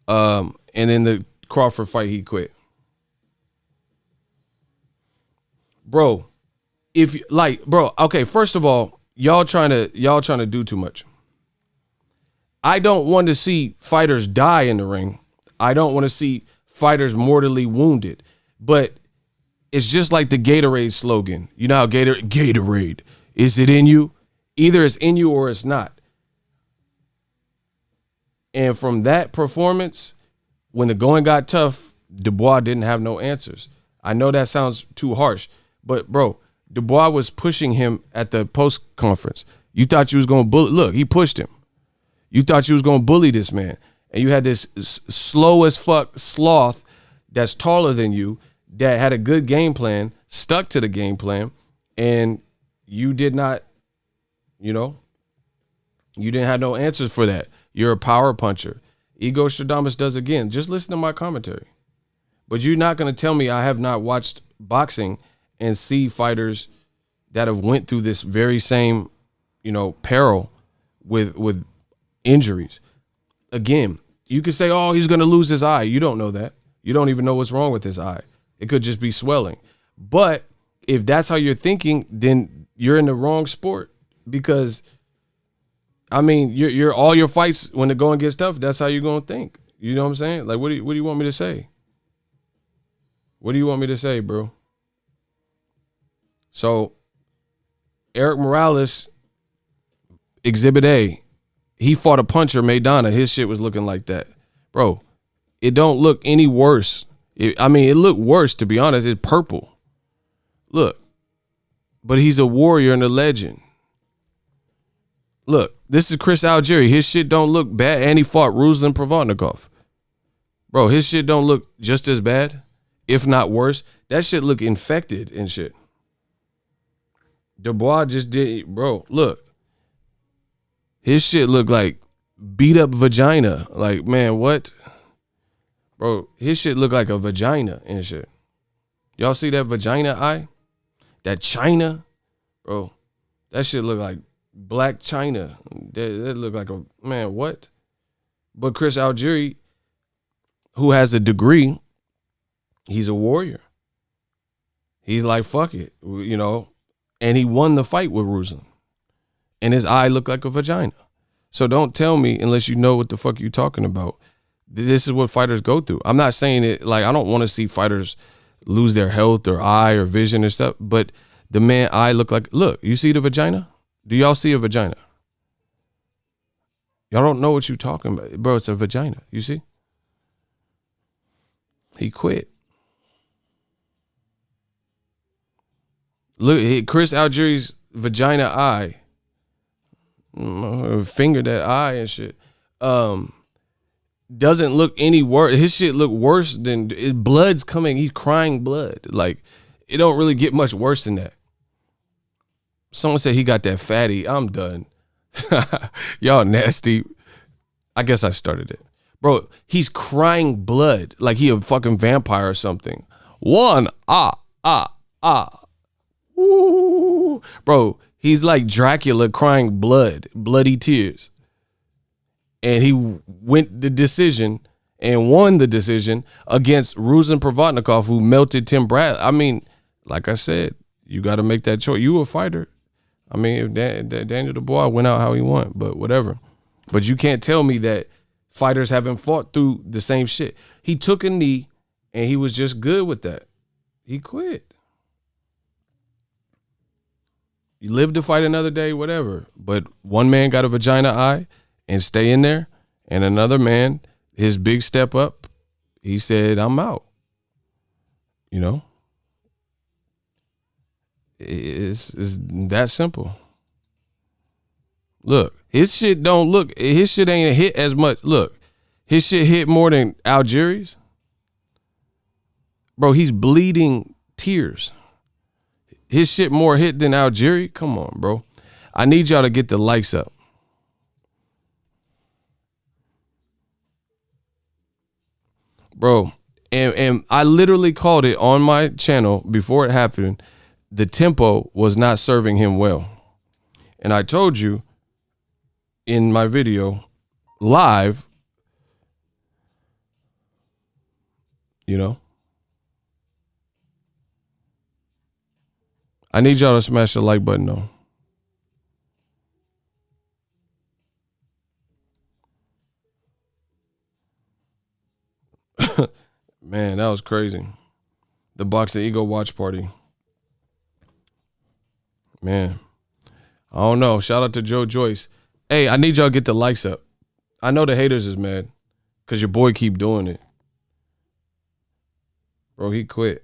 And then the Crawford fight, he quit. Bro, okay, first of all, y'all trying to do too much. I don't want to see fighters die in the ring. I don't want to see fighters mortally wounded. But it's just like the Gatorade slogan. You know how Gatorade, is it in you? Either it's in you or it's not. And from that performance, when the going got tough, Dubois didn't have no answers. I know that sounds too harsh, but bro, Dubois was pushing him at the post conference. You thought you was going to bully. Look, he pushed him. You thought you was going to bully this man. And you had this slow as fuck sloth that's taller than you that had a good game plan, stuck to the game plan, and you did not, you didn't have no answers for that. You're a power puncher. Igor Stradamus does again. Just listen to my commentary. But you're not going to tell me I have not watched boxing and see fighters that have went through this very same, peril with injuries. Again, you could say, oh, he's going to lose his eye. You don't know that. You don't even know what's wrong with his eye. It could just be swelling. But if that's how you're thinking, then you're in the wrong sport because, you're all your fights when the going gets tough, that's how you're going to think. You know what I'm saying? Like, what do you want me to say? What do you want me to say, bro? So, Eric Morales, Exhibit A, he fought a puncher, Maidana. His shit was looking like that. Bro, it don't look any worse. It looked worse, to be honest. It's purple. Look. But he's a warrior and a legend. Look, this is Chris Algieri. His shit don't look bad, and he fought Ruslan Provodnikov. Bro, his shit don't look just as bad, if not worse. That shit look infected and shit. Dubois just did, bro, look. His shit look like beat up vagina. Like, man, what? Bro, his shit look like a vagina and shit. Y'all see that vagina eye? That China? Bro, that shit look like black China. That look like a, man, what? But Chris Algieri, who has a degree, he's a warrior. He's like, fuck it, and he won the fight with Ruslan. And his eye looked like a vagina. So don't tell me, unless you know what the fuck you talking about, this is what fighters go through. I'm not saying it, like, I don't want to see fighters lose their health or eye or vision or stuff, but the man eye look, you see the vagina? Do y'all see a vagina? Y'all don't know what you're talking about. Bro, it's a vagina. You see? He quit. Look, Chris Algieri's vagina eye, finger that eye and shit, doesn't look any worse. His shit look worse than, blood's coming. He's crying blood. Like, it don't really get much worse than that. Someone said he got that fatty. I'm done. Y'all nasty. I guess I started it. Bro, he's crying blood like he a fucking vampire or something. One, Ooh. Bro, he's like Dracula crying bloody tears. And he went the decision and won the decision against Ruslan Provodnikov, who melted Tim Bradley. Like I said, you got to make that choice. You a fighter. If Daniel Dubois went out how he won, but whatever. But you can't tell me that fighters haven't fought through the same shit. He took a knee, and he was just good with that. He quit. You live to fight another day, whatever. But one man got a vagina eye and stay in there, and another man, his big step up, he said, I'm out. It's that simple. Look, his shit ain't hit as much. Look, his shit hit more than Algieri's. Bro, he's bleeding tears. His shit more hit than Algieri. Come on, bro. I need y'all to get the likes up. Bro, and I literally called it on my channel before it happened. The tempo was not serving him well. And I told you in my video live, I need y'all to smash the like button though. Man, that was crazy. The Boxingego watch party. Man, I don't know. Shout out to Joe Joyce. Hey, I need y'all to get the likes up. I know the haters is mad because your boy keep doing it. Bro, he quit.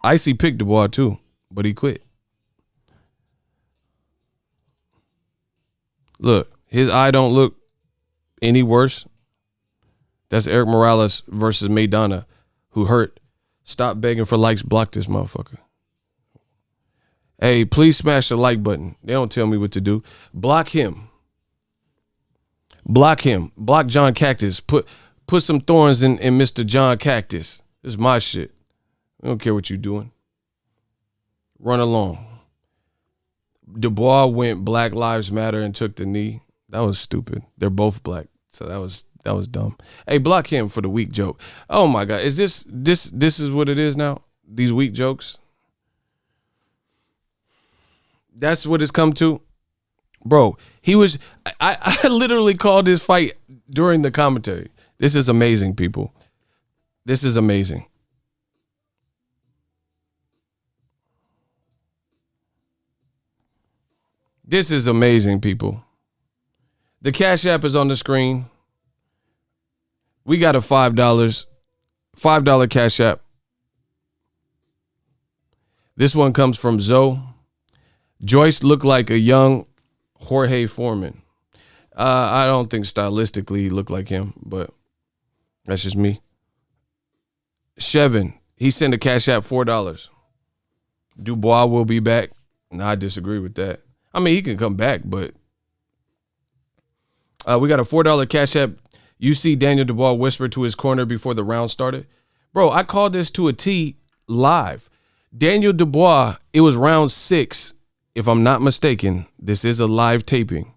Icy picked Dubois too, but he quit. Look, his eye don't look any worse. That's Eric Morales versus Maidana, who hurt. Stop begging for likes. Block this motherfucker. Hey, please smash the like button. They don't tell me what to do. Block him. Block him. Block John Cactus. Put some thorns in Mr. John Cactus. This is my shit. I don't care what you doing. Run along. Dubois went Black Lives Matter and took the knee. That was stupid. They're both black. So that was dumb. Hey, block him for the weak joke. Oh my God. Is this is what it is now? These weak jokes? That's what it's come to? Bro, I literally called this fight during the commentary. This is amazing, people. This is amazing. This is amazing, people. The Cash App is on the screen. We got a $5 Cash App. This one comes from Zoe. Joyce looked like a young Jorge Foreman. I don't think stylistically he looked like him, but that's just me. Chevin, he sent a Cash App $4. Dubois will be back. No, I disagree with that. I mean, he can come back, but we got a $4 Cash App. You see Daniel Dubois whisper to his corner before the round started. Bro, I called this to a T live. Daniel Dubois, it was round 6. If I'm not mistaken, this is a live taping.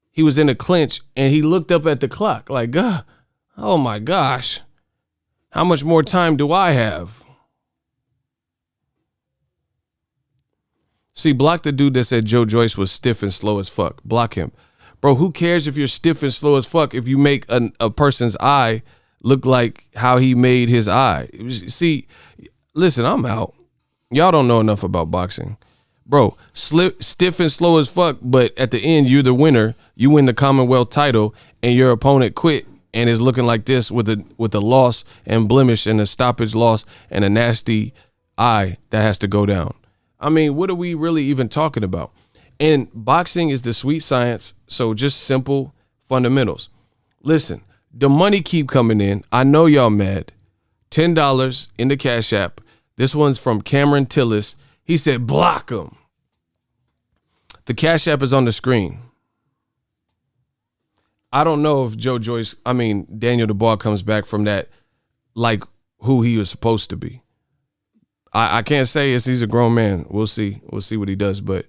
He was in a clinch and he looked up at the clock like, oh my gosh, how much more time do I have? See, block the dude that said Joe Joyce was stiff and slow as fuck. Block him. Bro, who cares if you're stiff and slow as fuck if you make a person's eye look like how he made his eye? See, listen, I'm out. Y'all don't know enough about boxing. Bro, stiff and slow as fuck, but at the end, you're the winner. You win the Commonwealth title, and your opponent quit and is looking like this with a loss and blemish and a stoppage loss and a nasty eye that has to go down. I mean, what are we really even talking about? And boxing is the sweet science, so just simple fundamentals. Listen, the money keep coming in. I know y'all mad. $10 in the Cash App. This one's from Cameron Tillis. He said, block him. The Cash App is on the screen. I don't know if Daniel Dubois comes back from that like who he was supposed to be. I can't say he's a grown man. We'll see. We'll see what he does, but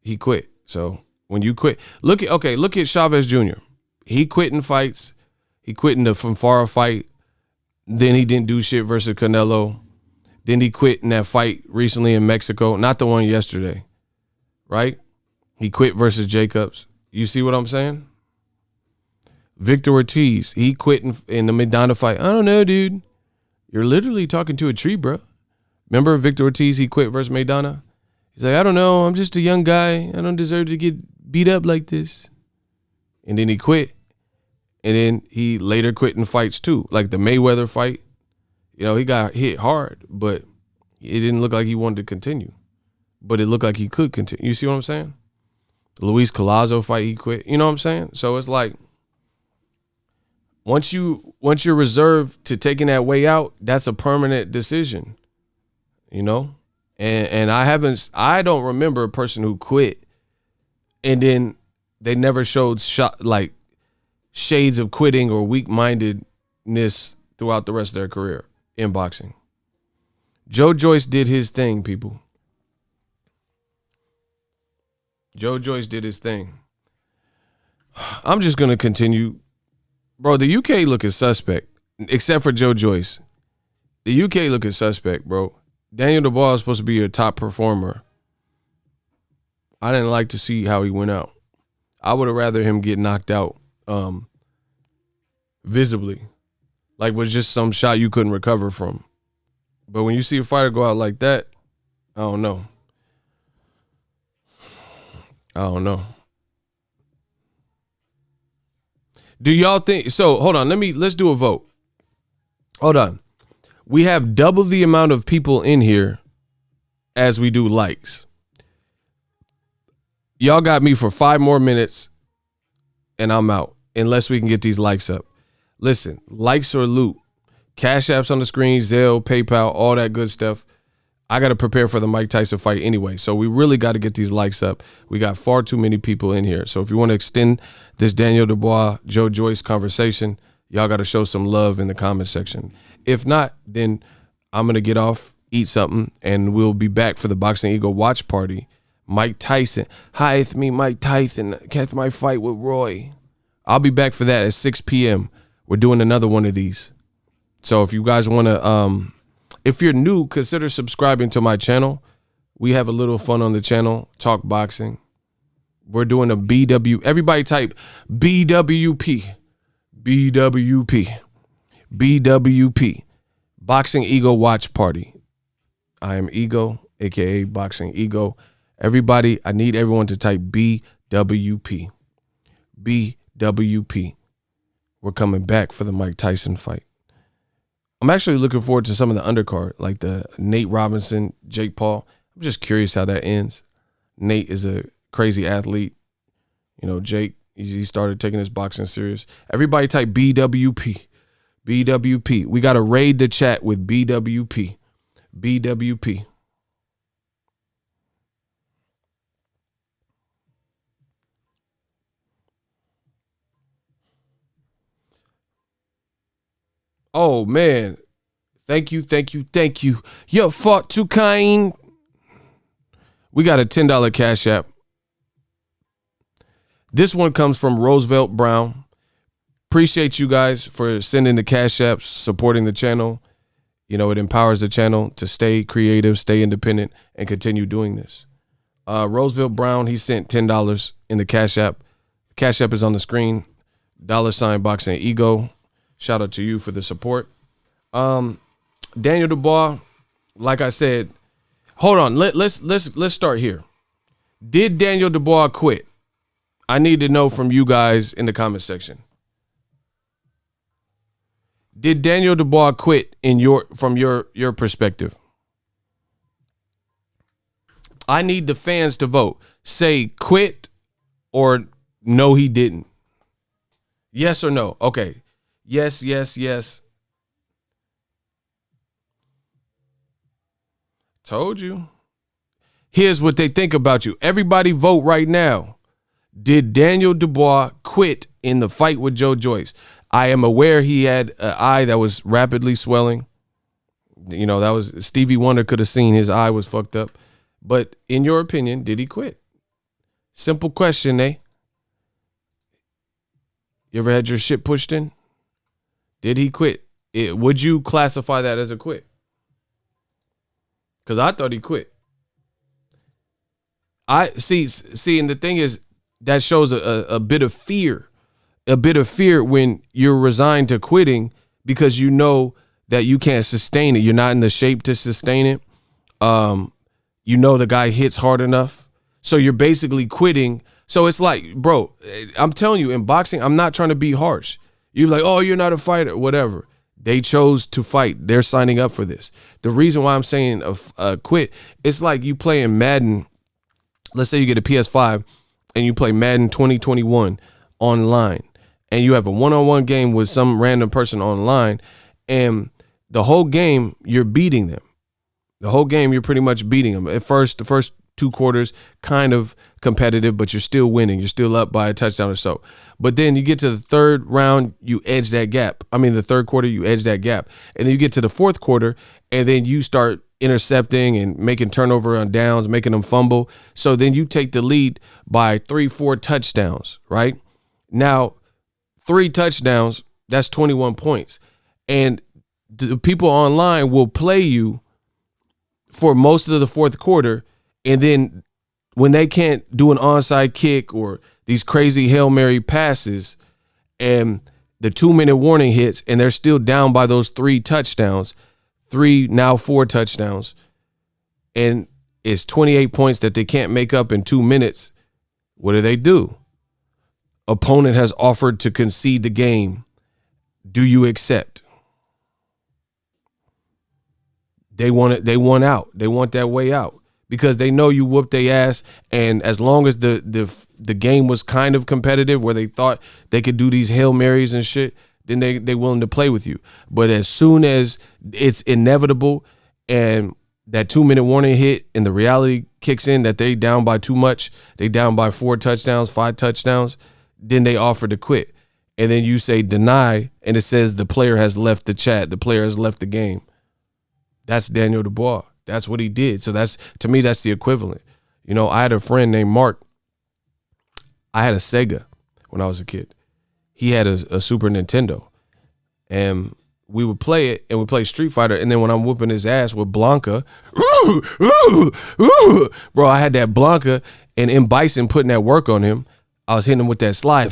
he quit. So when you quit, look at Chavez Jr. He quit in fights. He quit in the Fonfara fight. Then he didn't do shit versus Canelo. Then he quit in that fight recently in Mexico. Not the one yesterday, right? He quit versus Jacobs. You see what I'm saying? Victor Ortiz, he quit in the Maidana fight. I don't know, dude. You're literally talking to a tree, bro. Remember Victor Ortiz, he quit versus Maidana? He's like, I don't know. I'm just a young guy. I don't deserve to get beat up like this. And then he quit. And then he later quit in fights too. Like the Mayweather fight. You know, he got hit hard, but it didn't look like he wanted to continue. But it looked like he could continue. You see what I'm saying? The Luis Collazo fight, he quit. You know what I'm saying? So it's like, once you're reserved to taking that way out, that's a permanent decision. You know? And I don't remember a person who quit and then they never showed shades of quitting or weak-mindedness throughout the rest of their career in boxing. Joe Joyce did his thing, people. Joe Joyce did his thing. I'm just going to continue. Bro, the UK looking suspect, except for Joe Joyce. The UK looking suspect, bro. Daniel Dubois is supposed to be a top performer. I didn't like to see how he went out. I would have rather him get knocked out visibly. like was just some shot you couldn't recover from. But when you see a fighter go out like that, I don't know. Do y'all think so? Hold on, let's do a vote. Hold on. We have double the amount of people in here as we do likes. Y'all got me for 5 more minutes and I'm out unless we can get these likes up. Listen, likes or loot. Cash apps on the screen, Zelle, PayPal, all that good stuff. I got to prepare for the Mike Tyson fight anyway. So we really got to get these likes up. We got far too many people in here. So if you want to extend this Daniel Dubois, Joe Joyce conversation, y'all got to show some love in the comment section. If not, then I'm going to get off, eat something, and we'll be back for the Boxingego watch party. Mike Tyson. Hi, it's me, Mike Tyson. Catch my fight with Roy. I'll be back for that at 6 p.m. We're doing another one of these. So if you guys want to, if you're new, consider subscribing to my channel. We have a little fun on the channel, talk boxing. We're doing a BW. Everybody type BWP. BWP. BWP. Boxingego watch party. I am Ego, a.k.a. Boxingego. Everybody, I need everyone to type BWP. BWP. We're coming back for the Mike Tyson fight. I'm actually looking forward to some of the undercard, like the Nate Robinson, Jake Paul. I'm just curious how that ends. Nate is a crazy athlete. You know, Jake, he started taking his boxing serious. Everybody type BWP. BWP. We got to raid the chat with BWP. BWP. Oh, man. Thank you. You're far too kind. We got a $10 Cash App. This one comes from Roosevelt Brown. Appreciate you guys for sending the Cash Apps, supporting the channel. You know, it empowers the channel to stay creative, stay independent, and continue doing this. Roosevelt Brown, he sent $10 in the Cash App. Cash App is on the screen. $ Boxingego. Shout out to you for the support. Daniel Dubois, like I said, hold on. Let's start here. Did Daniel Dubois quit? I need to know from you guys in the comment section. Did Daniel Dubois quit from your perspective? I need the fans to vote. Say quit or no, he didn't. Yes or no? Okay. Yes. Told you. Here's what they think about you. Everybody vote right now. Did Daniel Dubois quit in the fight with Joe Joyce? I am aware he had an eye that was rapidly swelling. You know, that was Stevie Wonder could have seen his eye was fucked up. But in your opinion, did he quit? Simple question, eh? You ever had your shit pushed in? Did he quit? Would you classify that as a quit? Because I thought he quit. I see, and the thing is, that shows a bit of fear. A bit of fear when you're resigned to quitting because you know that you can't sustain it. You're not in the shape to sustain it. You know the guy hits hard enough. So you're basically quitting. So it's like, bro, I'm telling you, in boxing, I'm not trying to be harsh. You're like, oh, you're not a fighter, whatever. They chose to fight. They're signing up for this. The reason why I'm saying quit, it's like you playing Madden. Let's say you get a PS5 and you play Madden 2021 online and you have a one-on-one game with some random person online and the whole game you're beating them. The whole game you're pretty much beating them. At first, the first 2 quarters kind of competitive, but you're still winning. You're still up by a touchdown or so. But then you get to the third round, you edge that gap. I mean, the third quarter, you edge that gap. And then you get to the fourth quarter, and then you start intercepting and making turnover on downs, making them fumble. So then you take the lead by 3-4 touchdowns, right? Now, 3 touchdowns, that's 21 points. And the people online will play you for most of the fourth quarter, and then when they can't do an onside kick or these crazy Hail Mary passes, and the 2-minute warning hits and they're still down by those 3 touchdowns, 3, now 4 touchdowns, and it's 28 points that they can't make up in 2 minutes, what do? Opponent has offered to concede the game. Do you accept? They want it. They want out. They want that way out because they know you whooped their ass. And as long as the game was kind of competitive, where they thought they could do these Hail Marys and shit, then they willing to play with you. But as soon as it's inevitable and that 2-minute warning hit and the reality kicks in that they down by too much, they down by 4 touchdowns, 5 touchdowns, then they offer to quit. And then you say deny, and it says the player has left the chat. The player has left the game. That's Daniel Dubois. That's what he did. So that's, to me, that's the equivalent. You know, I had a friend named Mark. I had a Sega when I was a kid. He had a Super Nintendo. And we would play it, and we play Street Fighter. And then when I'm whooping his ass with Blanca, bro, I had that Blanca and M. Bison putting that work on him. I was hitting him with that slide,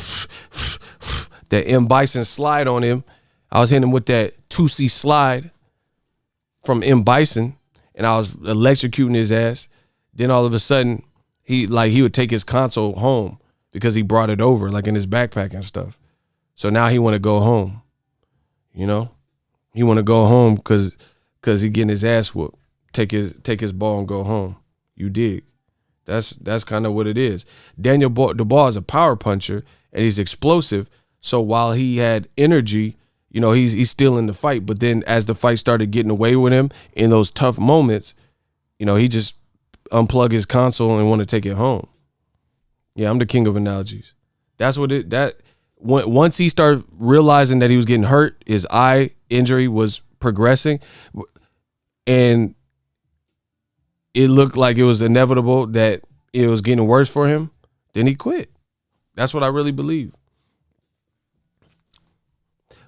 that M. Bison slide on him. I was hitting him with that 2C slide from M. Bison, and I was electrocuting his ass. Then all of a sudden, he would take his console home because he brought it over, like in his backpack and stuff. So now he want to go home, you know? He want to go home because he getting his ass whooped. Take his ball and go home. You dig? That's kind of what it is. Daniel Dubois is a power puncher, and he's explosive. So while he had energy, you know, he's still in the fight. But then as the fight started getting away with him in those tough moments, you know, he just unplug his console and want to take it home. Yeah, I'm the king of analogies. That's what once he started realizing that he was getting hurt, his eye injury was progressing, and it looked like it was inevitable that it was getting worse for him, then he quit. That's what I really believe.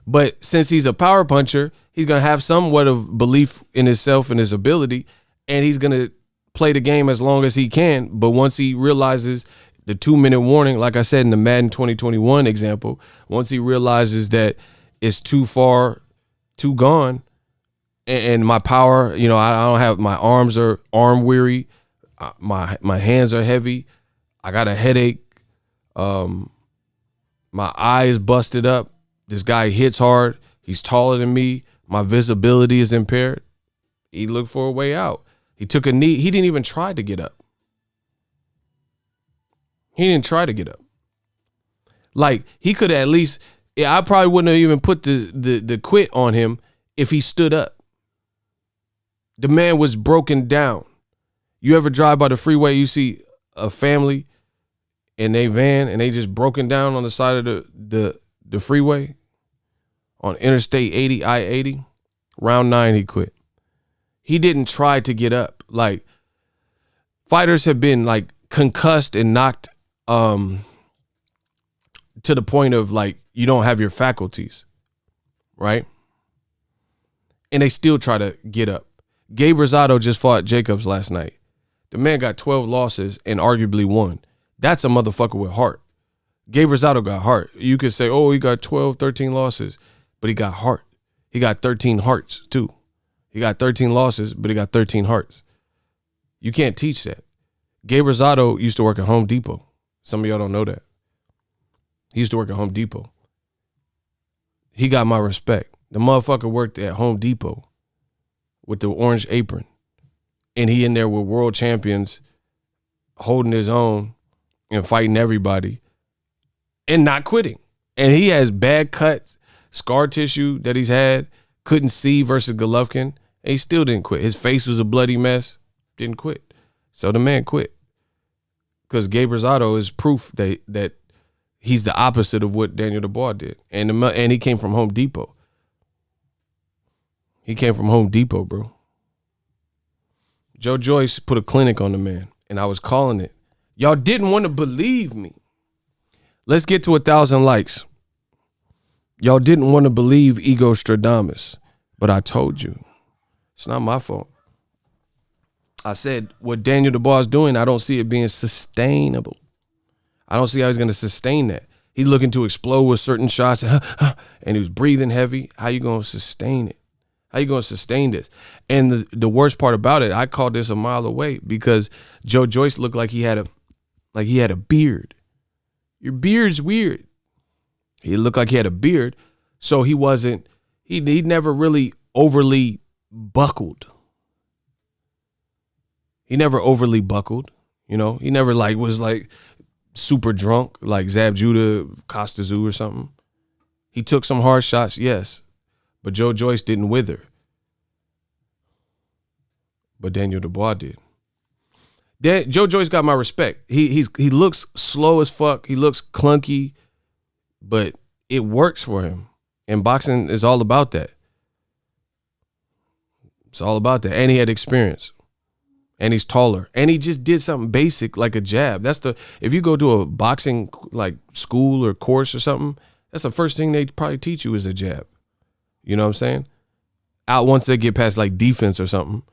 But since he's a power puncher, he's going to have somewhat of belief in himself and his ability, and he's going to play the game as long as he can. But once he realizes the 2-minute warning, like I said in the Madden 2021 example, once he realizes that it's too far, too gone, and my power, you know, I don't have, my arms are arm weary, my hands are heavy, I got a headache, my eye is busted up, this guy hits hard, he's taller than me, my visibility is impaired. He looked for a way out. He took a knee. He didn't even try to get up. Like, he could at least, I probably wouldn't have even put the quit on him if he stood up. The man was broken down. You ever drive by the freeway, you see a family in a van and they just broken down on the side of the freeway on Interstate 80, I-80? Round 9, he quit. He didn't try to get up. Like, fighters have been like concussed and knocked to the point of like you don't have your faculties, right? And they still try to get up. Gabe Rosado just fought Jacobs last night. The man got 12 losses and arguably won. That's a motherfucker with heart. Gabe Rosado got heart. You could say, oh, he got 12, 13 losses, but he got heart. He got 13 hearts too. He got 13 losses, but he got 13 hearts. You can't teach that. Gabe Rosado used to work at Home Depot. Some of y'all don't know that. He used to work at Home Depot. He got my respect. The motherfucker worked at Home Depot with the orange apron. And he in there with world champions holding his own and fighting everybody and not quitting. And he has bad cuts, scar tissue that he's had, couldn't see versus Golovkin, and he still didn't quit. His face was a bloody mess, didn't quit. So the man quit. Because Gabe Rosado is proof that he's the opposite of what Daniel Dubois did. And he came from Home Depot. He came from Home Depot, bro. Joe Joyce put a clinic on the man, and I was calling it. Y'all didn't want to believe me. Let's get to 1,000 likes. Y'all didn't want to believe Ego Stradamus, but I told you. It's not my fault. I said what Daniel Dubois is doing, I don't see it being sustainable. I don't see how he's going to sustain that. He's looking to explode with certain shots, and he was breathing heavy. How you gonna sustain it? How you gonna sustain this? And the worst part about it, I called this a mile away because Joe Joyce looked like he had a beard. Your beard's weird. He looked like he had a beard, so he never really overly buckled. He never overly buckled, you know. He never was super drunk like Zab Judah, Costa Zoo or something. He took some hard shots, yes, but Joe Joyce didn't wither. But Daniel Dubois did. Joe Joyce got my respect. He looks slow as fuck. He looks clunky, but it works for him. And boxing is all about that. It's all about that. And he had experience. And he's taller. And he just did something basic like a jab. If you go to a boxing school or course or something, that's the first thing they probably teach you is a jab. You know what I'm saying? Out once they get past defense or something.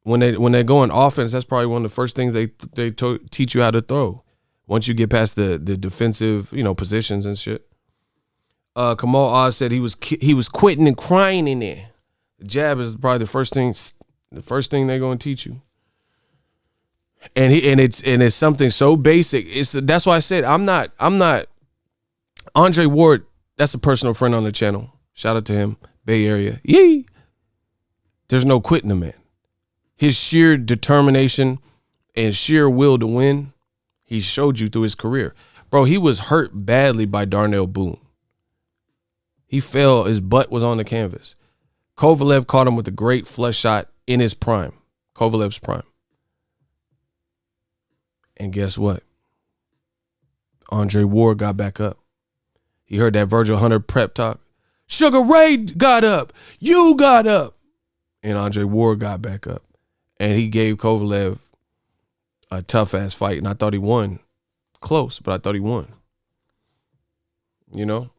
When they go on offense, that's probably one of the first things they teach you how to throw. Once you get past the defensive, positions and shit. Kamal Oz said he was quitting and crying in there. The jab is probably the first thing they're going to teach you. And it's something so basic. That's why I said I'm not Andre Ward. That's a personal friend on the channel. Shout out to him, Bay Area. Yee. There's no quitting the man. His sheer determination and sheer will to win, he showed you through his career. Bro, he was hurt badly by Darnell Boone. He fell, his butt was on the canvas. Kovalev caught him with a great flush shot in his prime, Kovalev's prime. And guess what? Andre Ward got back up. He heard that Virgil Hunter prep talk. Sugar Ray got up. You got up. And Andre Ward got back up. And he gave Kovalev a tough-ass fight. And I thought he won. Close, but I thought he won. You know?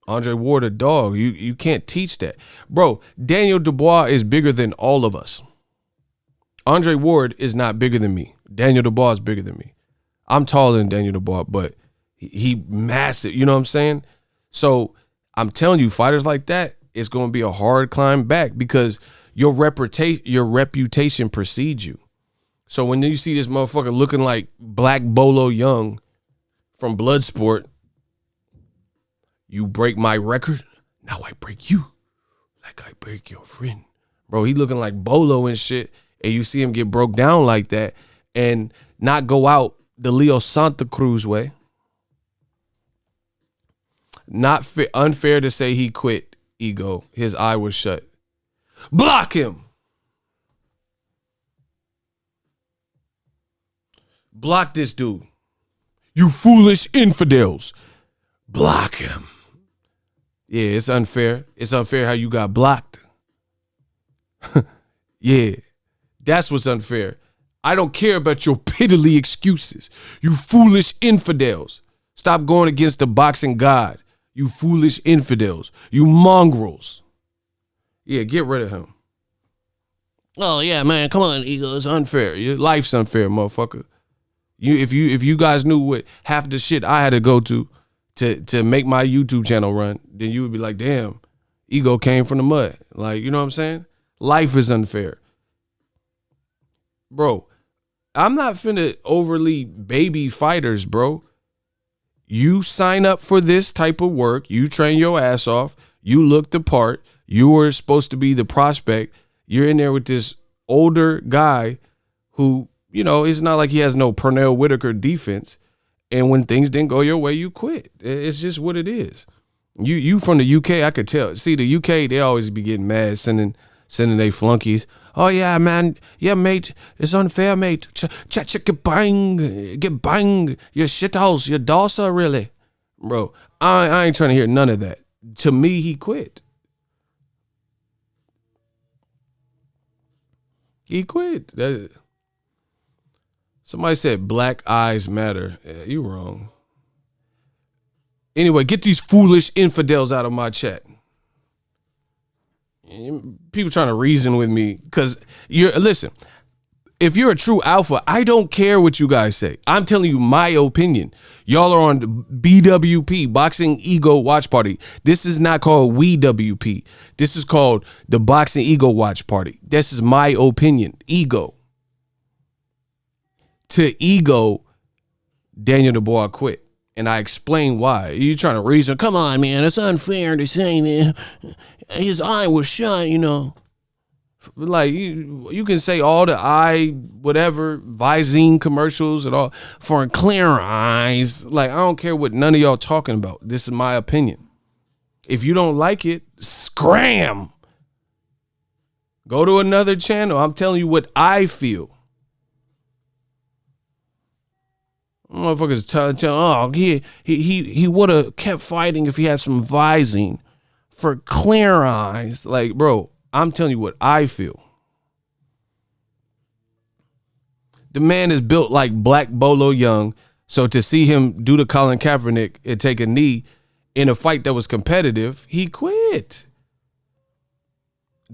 Andre Ward, a dog. You can't teach that. Bro, Daniel Dubois is bigger than all of us. Andre Ward is not bigger than me. Daniel Dubois is bigger than me. I'm taller than Daniel Dubois, but he massive. You know what I'm saying? So I'm telling you, fighters like that, it's going to be a hard climb back because your reputation precedes you. So when you see this motherfucker looking like Black Bolo Young from Bloodsport, you break my record, now I break you like I break your friend. Bro, he looking like Bolo and shit, and you see him get broke down like that and not go out the Leo Santa Cruz way. Not unfair to say he quit, Ego. His eye was shut. Block him. Block this dude. You foolish infidels. Block him. Yeah, it's unfair. It's unfair how you got blocked. Yeah, that's what's unfair. I don't care about your piddly excuses. You foolish infidels. Stop going against the boxing god. You foolish infidels. You mongrels. Yeah, get rid of him. Oh, yeah, man. Come on, Ego. It's unfair. Your life's unfair, motherfucker. If you guys knew what half the shit I had to go to make my YouTube channel run, then you would be like, damn, Ego came from the mud. Like, you know what I'm saying? Life is unfair. Bro, I'm not finna overly baby fighters, bro. You sign up for this type of work. You train your ass off. You look the part. You were supposed to be the prospect. You're in there with this older guy who, you know, it's not like he has no Pernell Whitaker defense. And when things didn't go your way, you quit. It's just what it is. You from the UK, I could tell. See, the UK, they always be getting mad, sending they flunkies. Oh, yeah, man. Yeah, mate. It's unfair, mate. Get bang. Your shithouse. Your dosa, really. Bro, I ain't trying to hear none of that. To me, he quit. He quit. Somebody said black eyes matter. Yeah, you wrong. Anyway, get these foolish infidels out of my chat. People trying to reason with me because listen, if you're a true alpha, I don't care what you guys say. I'm telling you my opinion. Y'all are on the BWP, Boxing Ego Watch Party. This is not called WP. This is called the Boxing Ego Watch Party. This is my opinion. Ego. To ego, Daniel Dubois quit. And I explain why. You trying to reason, come on, man, it's unfair to say that his eye was shut, you know. Like, you can say all the eye, whatever, Visine commercials and all, for clear eyes. Like, I don't care what none of y'all talking about. This is my opinion. If you don't like it, scram. Go to another channel. I'm telling you what I feel. Motherfuckers tell oh, he would have kept fighting if he had some Visine for clear eyes. Like, bro, I'm telling you what I feel. The man is built like Black Bolo Young, so to see him do to Colin Kaepernick and take a knee in a fight that was competitive, he quit.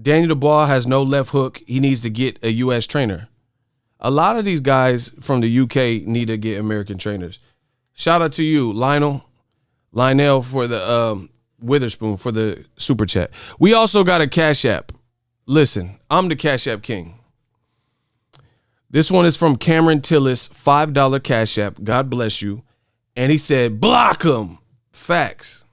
Daniel Dubois has no left hook. He needs to get a U.S. trainer. A lot of these guys from the UK need to get American trainers. Shout out to you, Lionel for the Witherspoon for the super chat. We also got a Cash App. Listen, I'm the Cash App king. This one is from Cameron Tillis, $5 Cash App. God bless you. And he said, block him. Facts.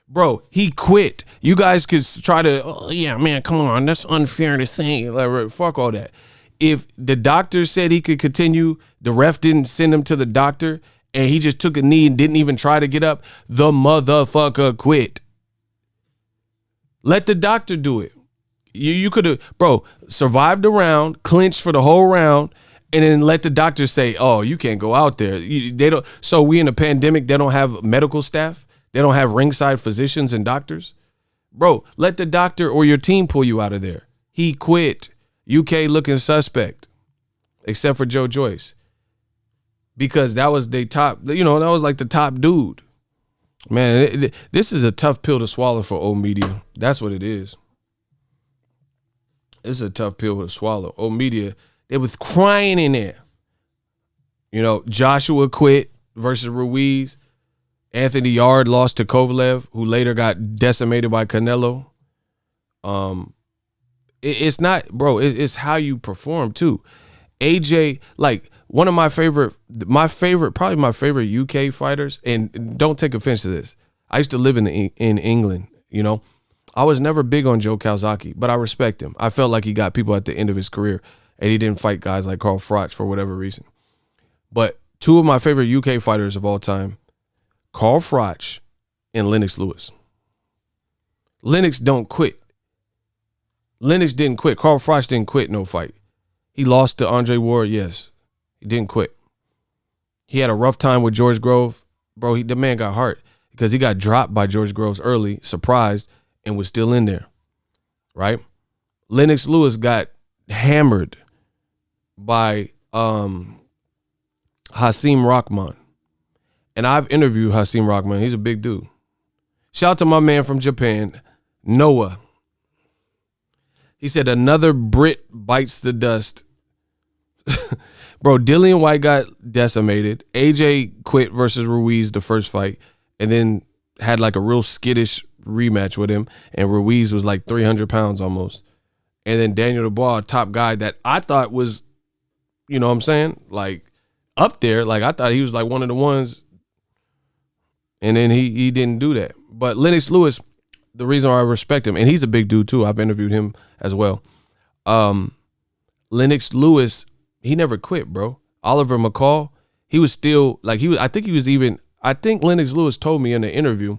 Bro, he quit. You guys could try to, oh, yeah, man, come on. That's unfair to say. Like, fuck all that. If the doctor said he could continue, the ref didn't send him to the doctor, and he just took a knee and didn't even try to get up, the motherfucker quit. Let the doctor do it. You could have, bro, survived the round, clinched for the whole round, and then let the doctor say, oh, you can't go out there. They don't. So we in a pandemic, they don't have medical staff. They don't have ringside physicians and doctors. Bro, let the doctor or your team pull you out of there. He quit. UK looking suspect, except for Joyce, because that was the top, that was like the top dude. Man, this is a tough pill to swallow for old media. That's what it is. It's a tough pill to swallow. Old media, they was crying in there. Joshua quit versus Ruiz. Anthony Yard lost to Kovalev, who later got decimated by Canelo. It's not, bro, it's how you perform too. AJ, like one of my favorite UK fighters, and don't take offense to this. I used to live in England, I was never big on Joe Calzaghe, but I respect him. I felt like he got people at the end of his career, and he didn't fight guys like Carl Froch for whatever reason. But two of my favorite UK fighters of all time, Carl Froch and Lennox Lewis. Lennox don't quit. Lennox didn't quit. Carl Froch didn't quit no fight. He lost to Andre Ward, yes. He didn't quit. He had a rough time with George Grove. Bro, the man got hurt because he got dropped by George Groves early, surprised, and was still in there, right? Lennox Lewis got hammered by Hasim Rahman. And I've interviewed Hasim Rahman. He's a big dude. Shout out to my man from Japan, Noah. He said another Brit bites the dust. Bro, Dillian White got decimated. AJ quit versus Ruiz the first fight and then had like a real skittish rematch with him. And Ruiz was like 300 pounds almost. And then Daniel Dubois, top guy that I thought was, you know what I'm saying? Like up there. Like I thought he was like one of the ones. And then he didn't do that. But Lennox Lewis, the reason why I respect him, and he's a big dude too. I've interviewed him as well. Lennox Lewis, he never quit, bro. Oliver McCall, he was still like I think Lennox Lewis told me in the interview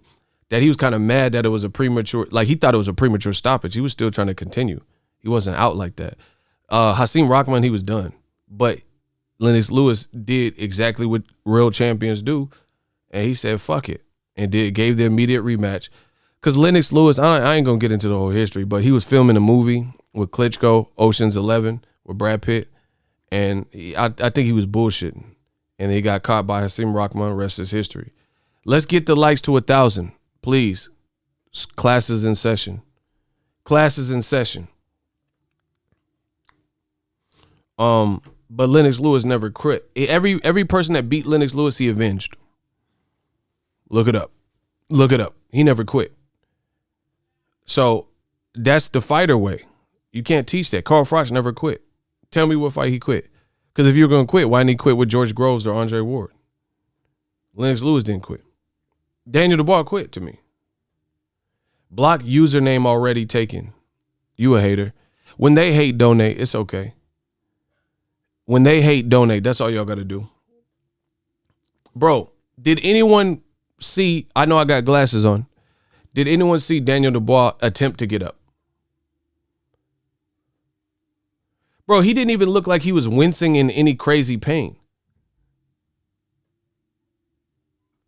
that he was kind of mad that it was a premature, like he thought it was a premature stoppage. He was still trying to continue. He wasn't out like that. Hasim Rahman, he was done. But Lennox Lewis did exactly what real champions do. And he said, fuck it. And gave the immediate rematch. Because Lennox Lewis, I ain't going to get into the whole history, but he was filming a movie with Klitschko, Ocean's 11, with Brad Pitt. And I think he was bullshitting. And he got caught by Hasim Rahman, rest is history. Let's get the likes to 1,000, please. Classes in session. Classes in session. But Lennox Lewis never quit. Every person that beat Lennox Lewis, he avenged. Look it up. Look it up. He never quit. So that's the fighter way. You can't teach that. Carl Froch never quit. Tell me what fight he quit. Because if you were going to quit, why didn't he quit with George Groves or Andre Ward? Lennox Lewis didn't quit. Daniel Dubois quit to me. Block username already taken. You a hater. When they hate, donate. It's okay. When they hate, donate. That's all y'all got to do. Bro, did anyone see, I know I got glasses on. Did anyone see Daniel Dubois attempt to get up? Bro, he didn't even look like he was wincing in any crazy pain.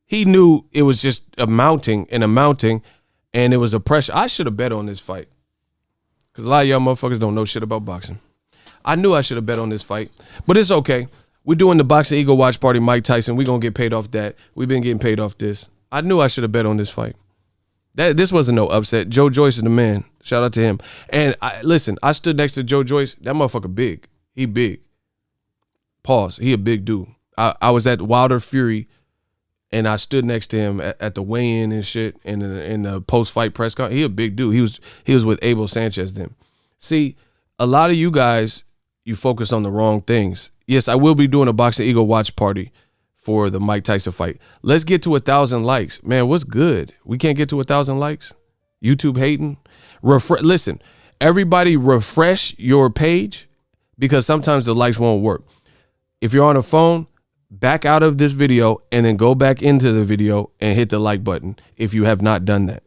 He knew it was just a mounting, and it was a pressure. I should have bet on this fight. Because a lot of y'all motherfuckers don't know shit about boxing. I knew I should have bet on this fight. But it's okay. We're doing the Boxingego watch party, Mike Tyson. We're going to get paid off that. We've been getting paid off this. I knew I should have bet on this fight. This wasn't no upset. Joe Joyce is the man. Shout out to him. And listen, I stood next to Joe Joyce. That motherfucker big. He big. Pause. He a big dude. I was at Wilder Fury, and I stood next to him at the weigh-in and shit, and in the post-fight press conference. He a big dude. He was with Abel Sanchez then. See, a lot of you guys, you focus on the wrong things. Yes, I will be doing a Boxingego watch party for the Mike Tyson fight. Let's get to 1,000 likes. Man, what's good? We can't get to 1,000 likes? YouTube hating? Listen, everybody refresh your page because sometimes the likes won't work. If you're on a phone, back out of this video and then go back into the video and hit the like button if you have not done that.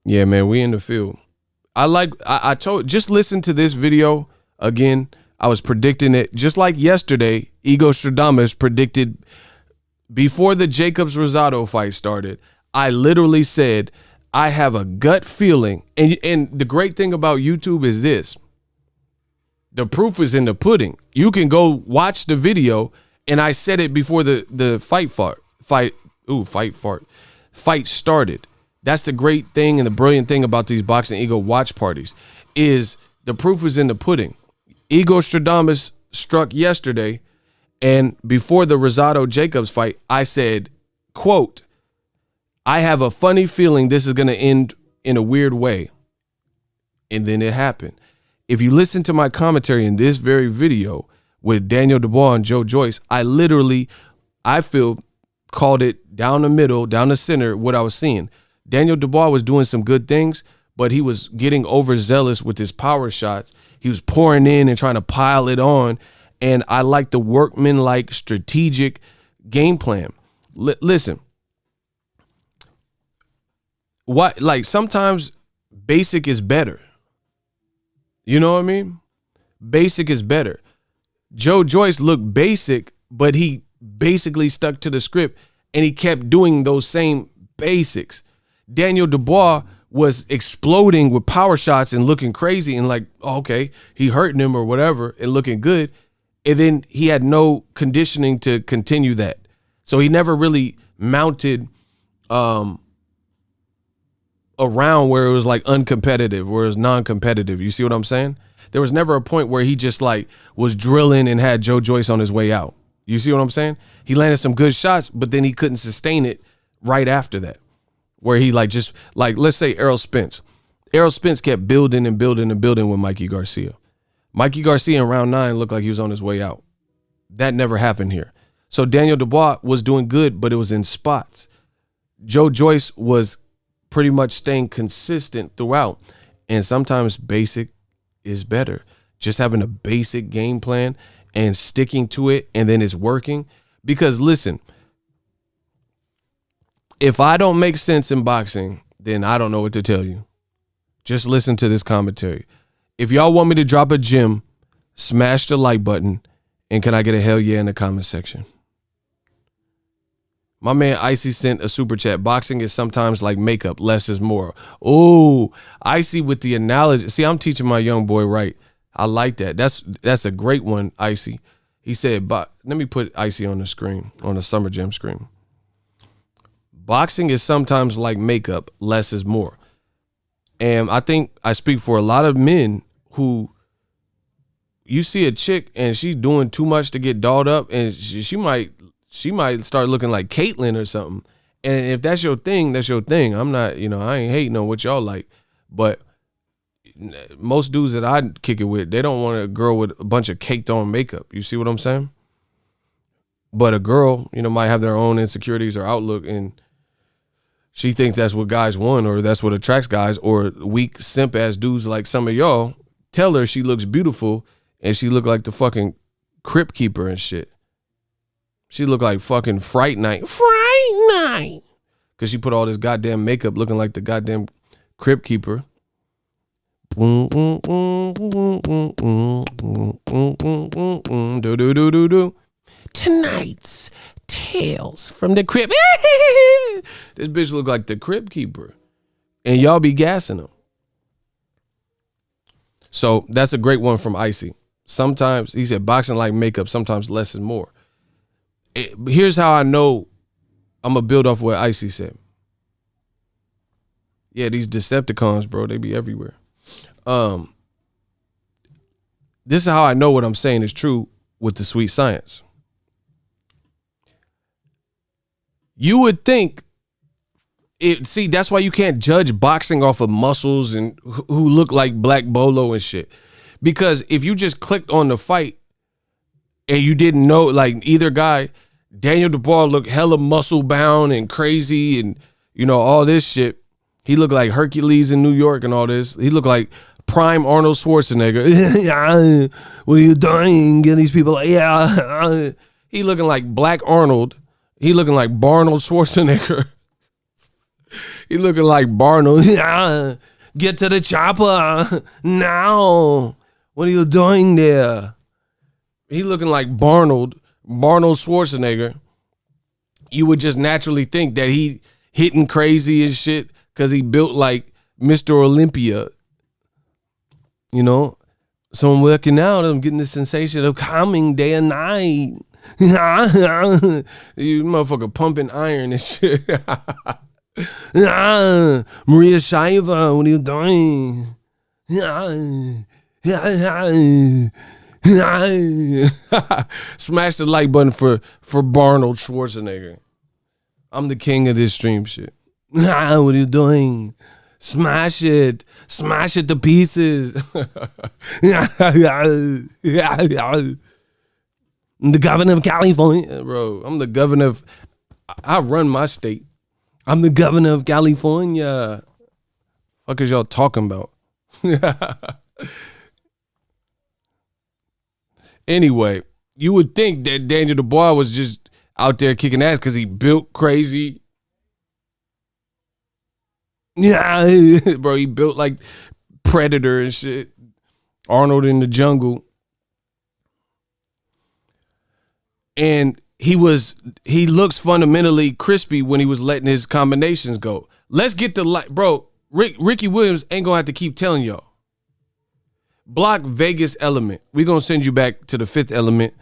Yeah, man, we in the field. I told, just listen to this video again. I was predicting it just like yesterday. Ego Stradamus predicted before the Jacobs Rosado fight started. I literally said, I have a gut feeling. And the great thing about YouTube is this. The proof is in the pudding. You can go watch the video. And I said it before the fight started. That's the great thing and the brilliant thing about these Boxingego watch parties is the proof is in the pudding. Ego Stradamus struck yesterday, and before the Rosado Jacobs fight, I said, quote, I have a funny feeling this is going to end in a weird way. And then it happened. If you listen to my commentary in this very video with Daniel Dubois and Joe Joyce, I feel called it down the middle, down the center, what I was seeing. Daniel Dubois was doing some good things, but he was getting overzealous with his power shots. He was pouring in and trying to pile it on. And I like the workman-like strategic game plan. Listen, sometimes basic is better. You know what I mean? Basic is better. Joe Joyce looked basic, but he basically stuck to the script and he kept doing those same basics. Daniel Dubois was exploding with power shots and looking crazy and like, oh, okay, he hurting him or whatever and looking good. And then he had no conditioning to continue that. So he never really mounted around where it was like uncompetitive, where it was non-competitive. You see what I'm saying? There was never a point where he just like was drilling and had Joe Joyce on his way out. You see what I'm saying? He landed some good shots, but then he couldn't sustain it right after that. Where he let's say Errol Spence. Errol Spence kept building and building and building with Mikey Garcia. Mikey Garcia in round 9 looked like he was on his way out. That never happened here. So Daniel Dubois was doing good, but it was in spots. Joe Joyce was pretty much staying consistent throughout. And sometimes basic is better. Just having a basic game plan and sticking to it, and then it's working. Because listen, if I don't make sense in boxing, then I don't know what to tell you. Just listen to this commentary. If y'all want me to drop a gem, smash the like button, and can I get a hell yeah in the comment section? My man Icy sent a super chat. Boxing is sometimes like makeup. Less is more. Oh, Icy with the analogy. See, I'm teaching my young boy right. I like that. That's a great one, Icy. He said, but let me put Icy on the screen, on the Summer Jam screen. Boxing is sometimes like makeup. Less is more. And I think I speak for a lot of men who, you see a chick and she's doing too much to get dolled up, and she might start looking like Caitlyn or something. And if that's your thing, that's your thing. I'm not, I ain't hating on what y'all like. But most dudes that I kick it with, they don't want a girl with a bunch of caked on makeup. You see what I'm saying? But a girl, might have their own insecurities or outlook, and she thinks that's what guys want, or that's what attracts guys, or weak simp ass dudes like some of y'all tell her she looks beautiful and she look like the fucking crypt keeper and shit. She look like fucking Fright Night. Because she put all this goddamn makeup looking like the goddamn crypt keeper. Tonight's Tales from the Crypt. This bitch look like the crypt keeper. And y'all be gassing them. So that's a great one from Icy. Sometimes, he said, boxing like makeup, sometimes less is more. Here's how I know I'm going to build off what Icy said. Yeah, these Decepticons, bro, they be everywhere. This is how I know what I'm saying is true with the sweet science. You would think that's why you can't judge boxing off of muscles and who look like Black Bolo and shit. Because if you just clicked on the fight and you didn't know, like either guy, Daniel Dubois looked hella muscle bound and crazy and, all this shit. He looked like Hercules in New York and all this. He looked like prime Arnold Schwarzenegger. What are you doing? Get these people. Yeah. He looking like Black Arnold. He looking like Barnold Schwarzenegger. He looking like Barnold. Yeah. Get to the chopper now. What are you doing there? He looking like Barnold Schwarzenegger. You would just naturally think that he hitting crazy and shit because he built like Mr. Olympia. So I'm working out. I'm getting the sensation of calming day and night. You motherfucker pumping iron and shit. Maria Shriver, what are you doing? Smash the like button for Barnold Schwarzenegger. I'm the king of this stream shit. What are you doing? Smash it to pieces. I'm the governor of California, bro. I'm the governor of. I run my state. I'm the governor of California. Fuck is y'all talking about? Anyway, you would think that Daniel Dubois was just out there kicking ass because he built crazy. Yeah, bro, he built like Predator and shit. Arnold in the Jungle. And he looks fundamentally crispy when he was letting his combinations go. Let's get the light, bro. Ricky Williams ain't gonna have to keep telling y'all. Block Vegas Element. We gonna send you back to the fifth element.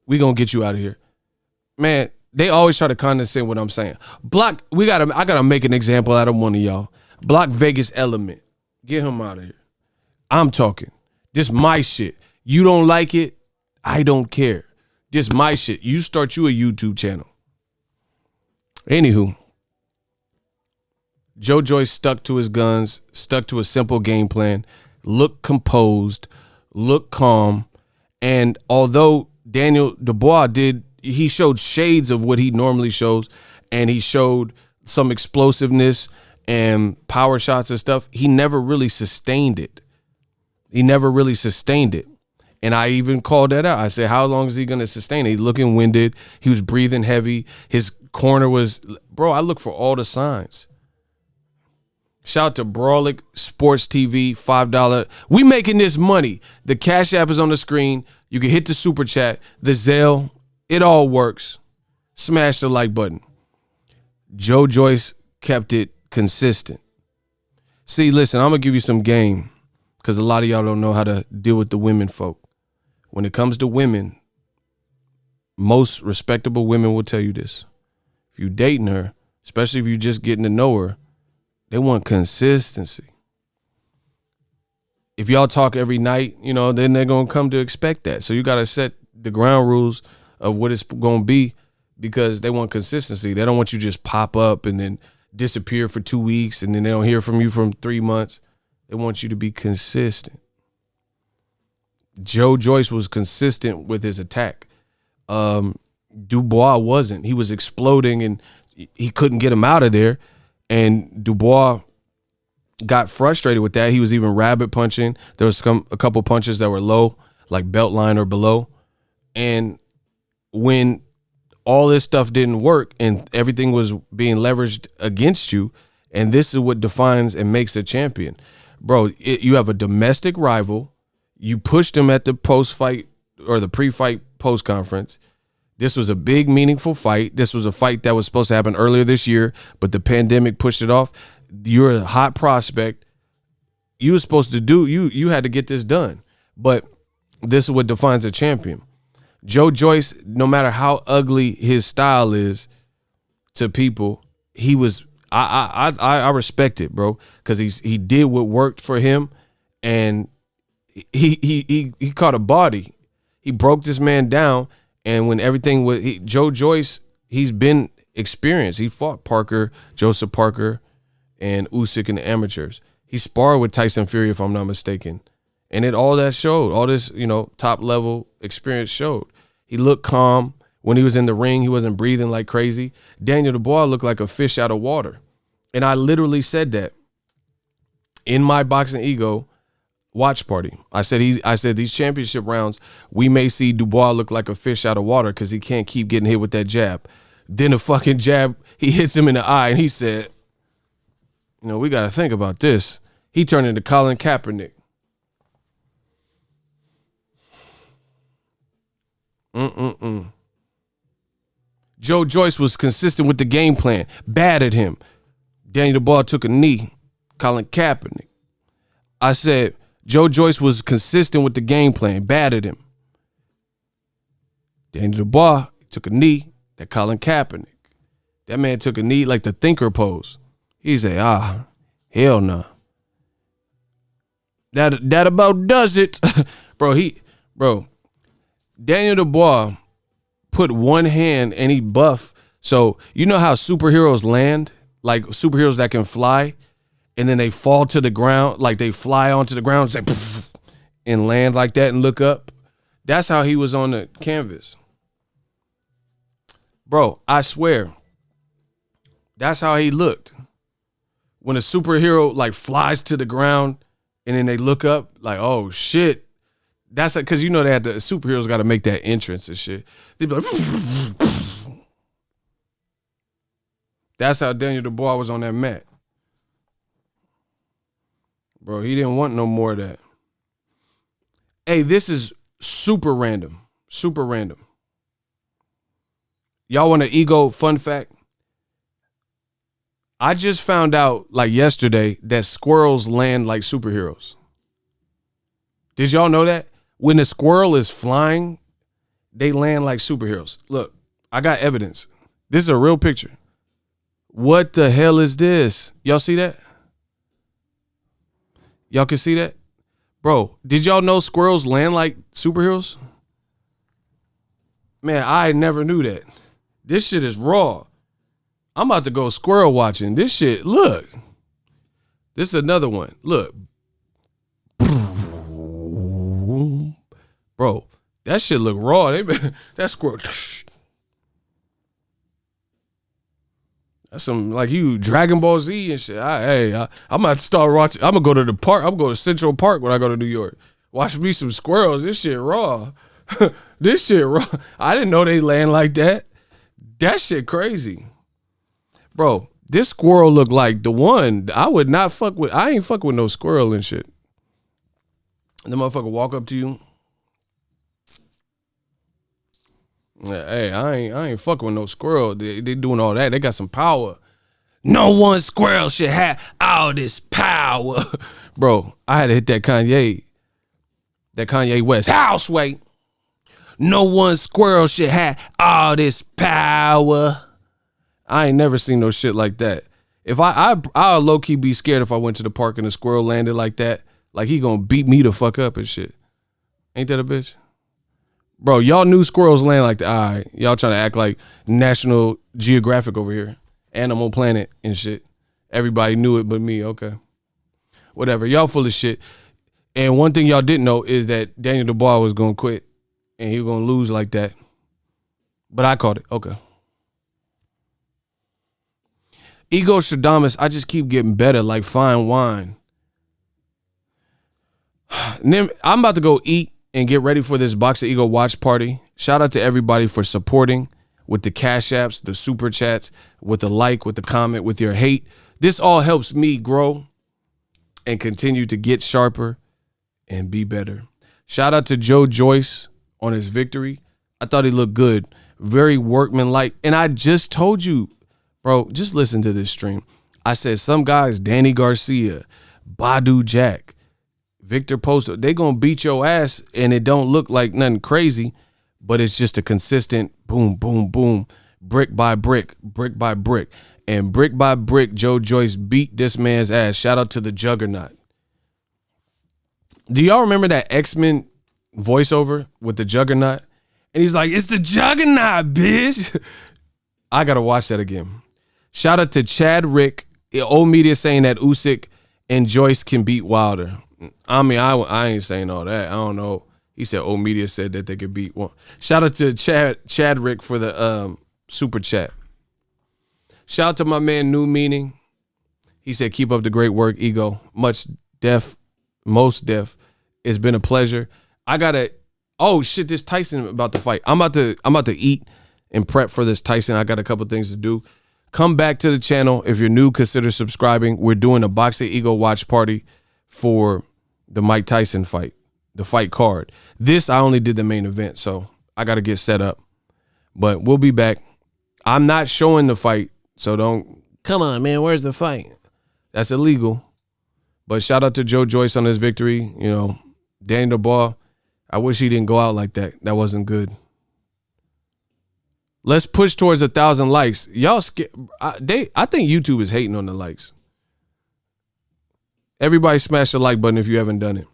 We gonna get you out of here, man. They always try to condescend what I'm saying. Block. I gotta make an example out of one of y'all. Block Vegas Element. Get him out of here. I'm talking. This my shit. You don't like it? I don't care. This my shit. You start you a YouTube channel. Anywho, Joyce stuck to his guns, stuck to a simple game plan, looked composed, looked calm, and although Daniel Dubois he showed shades of what he normally shows, and he showed some explosiveness and power shots and stuff, he never really sustained it. And I even called that out. I said, how long is he going to sustain it? He's looking winded. He was breathing heavy. His corner was, bro, I look for all the signs. Shout out to Brawlick Sports TV, $5. We making this money. The Cash App is on the screen. You can hit the super chat, the Zelle. It all works. Smash the like button. Joyce kept it consistent. See, listen, I'm going to give you some game because a lot of y'all don't know how to deal with the women folk. When it comes to women, most respectable women will tell you this. If you dating her, especially if you just getting to know her, they want consistency. if y'all talk every night, you know, then they're going to come to expect that. So you got to set the ground rules of what it's going to be because they want consistency. They don't want you to just pop up and then disappear for 2 weeks and then they don't hear from you for 3 months. They want you to be consistent. Joe Joyce was consistent with his attack. Dubois wasn't. He was exploding and he couldn't get him out of there. And Dubois got frustrated with that. He was even rabbit punching. There was a couple punches that were low, like belt line or below. And when all this stuff didn't work and everything was being leveraged against you, and this is what defines and makes a champion. Bro, you have a domestic rival. You pushed him at the post-fight or the pre-fight post-conference. This was a big, meaningful fight. This was a fight that was supposed to happen earlier this year, but the pandemic pushed it off. You're a hot prospect. You were supposed to do, you had to get this done. But this is what defines a champion. Joe Joyce, no matter how ugly his style is to people, he was, I respect it, bro, because he did what worked for him, and he caught a body. He broke this man down, and when everything was Joe Joyce, he's been experienced. He fought Joseph Parker, and Usyk in the amateurs. He sparred with Tyson Fury, if I'm not mistaken, and all that showed. All this, top level experience showed. He looked calm when he was in the ring. He wasn't breathing like crazy. Daniel Dubois looked like a fish out of water, and I literally said that in my Boxingego watch party. I said these championship rounds, we may see Dubois look like a fish out of water because he can't keep getting hit with that jab. Then the fucking jab, he hits him in the eye, and he said, we got to think about this. He turned into Colin Kaepernick. Joe Joyce was consistent with the game plan. Battered him. Daniel Dubois took a knee. Colin Kaepernick. I said Joe Joyce was consistent with the game plan. Battered him. Daniel Dubois took a knee. That Colin Kaepernick. That man took a knee like the thinker pose. He said, hell no. That about does it. Bro, Daniel Dubois put one hand and he buffed. So you know how superheroes land? Like superheroes that can fly and then they fall to the ground, like they fly onto the ground and land like that and look up. That's how he was on the canvas. Bro, I swear. That's how he looked. When a superhero like flies to the ground and then they look up like, oh shit. That's because they had the superheroes got to make that entrance and shit. They'd be like, that's how Daniel Dubois was on that mat. Bro, he didn't want no more of that. Hey, this is super random. Super random. Y'all want an ego fun fact? I just found out like yesterday that squirrels land like superheroes. Did y'all know that? When a squirrel is flying, they land like superheroes. Look, I got evidence. This is a real picture. What the hell is this? Y'all see that? Y'all can see that? Bro, did y'all know squirrels land like superheroes? Man, I never knew that. This shit is raw. I'm about to go squirrel watching. This shit, look. This is another one. Look. Bro, that shit look raw. That squirrel. That's some like you Dragon Ball Z and shit. I'm about to start watching. I'm gonna go to the park. I'm going to Central Park when I go to New York. Watch me some squirrels. This shit raw. This shit raw. I didn't know they land like that. That shit crazy. Bro, this squirrel looked like the one I would not fuck with. I ain't fuck with no squirrel and shit. And the motherfucker walk up to you. Hey, I ain't fucking with no squirrel. They doing all that. They got some power. No one squirrel should have all this power. Bro, I had to hit that Kanye West. Houseway. No one squirrel should have all this power. I ain't never seen no shit like that. If I'll low-key be scared if I went to the park and a squirrel landed like that. Like he gonna beat me the fuck up and shit. Ain't that a bitch? Bro, y'all knew squirrels land like that. All right, y'all trying to act like National Geographic over here. Animal Planet and shit. Everybody knew it but me. Okay. Whatever. Y'all full of shit. And one thing y'all didn't know is that Daniel Dubois was going to quit and he was going to lose like that. But I called it. Okay. Ego Stradamus, I just keep getting better like fine wine. I'm about to go eat and get ready for this Boxingego watch party. Shout out to everybody for supporting with the cash apps, the super chats, with the like, with the comment, with your hate. This all helps me grow and continue to get sharper and be better. Shout out to Joyce on his victory. I thought he looked good. Very workmanlike. And I just told you, bro, just listen to this stream. I said some guys, Danny Garcia, Badu Jack, Victor Poster, they gonna beat your ass and it don't look like nothing crazy, but it's just a consistent boom, boom, boom, brick by brick, brick by brick. And brick by brick, Joyce beat this man's ass. Shout out to the Juggernaut. Do y'all remember that X-Men voiceover with the Juggernaut? And he's like, it's the Juggernaut, bitch. I got to watch that again. Shout out to Chad Rick. Old media saying that Usyk and Joyce can beat Wilder. I mean, I ain't saying all that. I don't know. He said old media said that they could beat one. Shout out to Chad Rick for the super chat. Shout out to my man New Meaning. He said, keep up the great work, Ego. Most deaf. It's been a pleasure. I gotta, oh shit, this Tyson about to fight. I'm about to eat and prep for this Tyson. I got a couple things to do. Come back to the channel. If you're new, consider subscribing. We're doing a Boxingego watch party for the Mike Tyson fight, the fight card. This, I only did the main event, so I got to get set up. But we'll be back. I'm not showing the fight, so don't, come on, man, where's the fight? That's illegal. But shout out to Joyce on his victory. You know, Daniel Dubois, I wish he didn't go out like that. That wasn't good. Let's push towards 1,000 likes. Y'all, I think YouTube is hating on the likes. Everybody smash the like button if you haven't done it.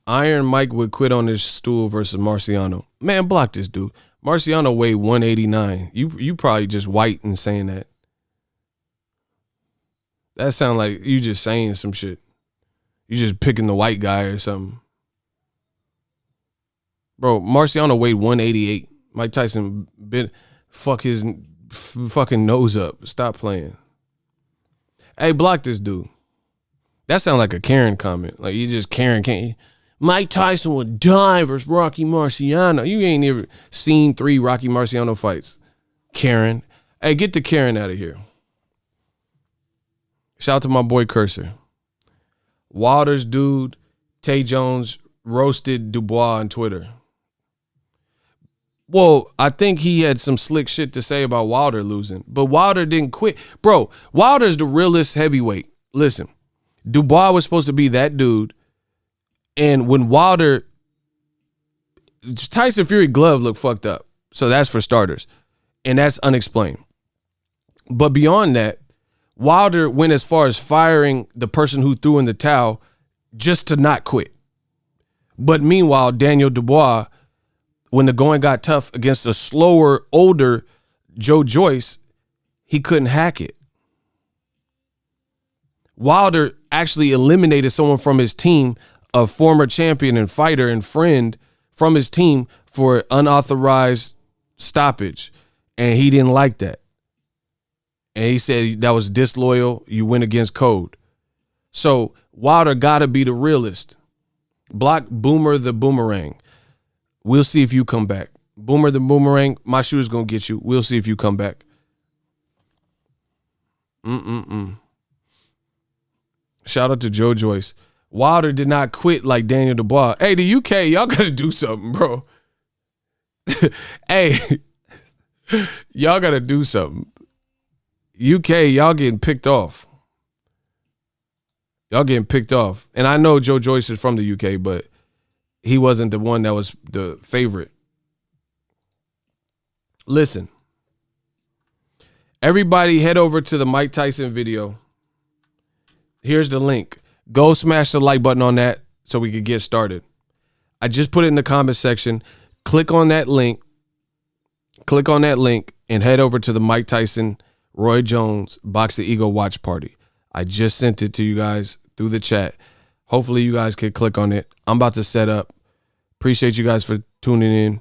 Iron Mike would quit on his stool versus Marciano. Man, block this dude. Marciano weighed 189. You probably just white and saying that. That sounds like you just saying some shit. You just picking the white guy or something. Bro, Marciano weighed 188. Mike Tyson fuck his fucking nose up. Stop playing. Hey, block this dude. That sounds like a Karen comment. Like you just Karen can't. Mike Tyson would die versus Rocky Marciano. You ain't ever seen 3 Rocky Marciano fights. Karen. Hey, get the Karen out of here. Shout out to my boy Cursor. Wilder's dude, Tay Jones, roasted Dubois on Twitter. Well, I think he had some slick shit to say about Wilder losing, but Wilder didn't quit. Bro, Wilder's the realest heavyweight. Listen, Dubois was supposed to be that dude, and when Wilder, Tyson Fury glove looked fucked up, so that's for starters, and that's unexplained. But beyond that, Wilder went as far as firing the person who threw in the towel just to not quit. But meanwhile, Daniel Dubois, when the going got tough against a slower, older Joyce, he couldn't hack it. Wilder actually eliminated someone from his team, a former champion and fighter and friend from his team, for unauthorized stoppage. And he didn't like that. And he said that was disloyal. You went against code. So Wilder got to be the realist. Block Boomer the Boomerang. We'll see if you come back. Boomer the Boomerang, my shooter's going to get you. We'll see if you come back. Shout out to Joyce. Wilder did not quit like Daniel Dubois. Hey, the UK, y'all got to do something, bro. Hey, y'all got to do something. UK, y'all getting picked off. Y'all getting picked off. And I know Joyce is from the UK, but he wasn't the one that was the favorite. Listen. Everybody head over to the Mike Tyson video. Here's the link. Go smash the like button on that so we could get started. I just put it in the comment section. Click on that link. Click on that link and head over to the Mike Tyson, Roy Jones Boxingego watch party. I just sent it to you guys through the chat. Hopefully you guys can click on it. I'm about to set up. Appreciate you guys for tuning in.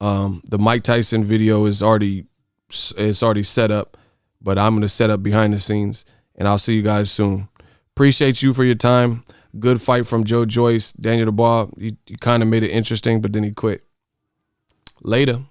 The Mike Tyson video is already set up, but I'm going to set up behind the scenes, and I'll see you guys soon. Appreciate you for your time. Good fight from Joyce. Daniel Dubois, he kind of made it interesting, but then he quit. Later.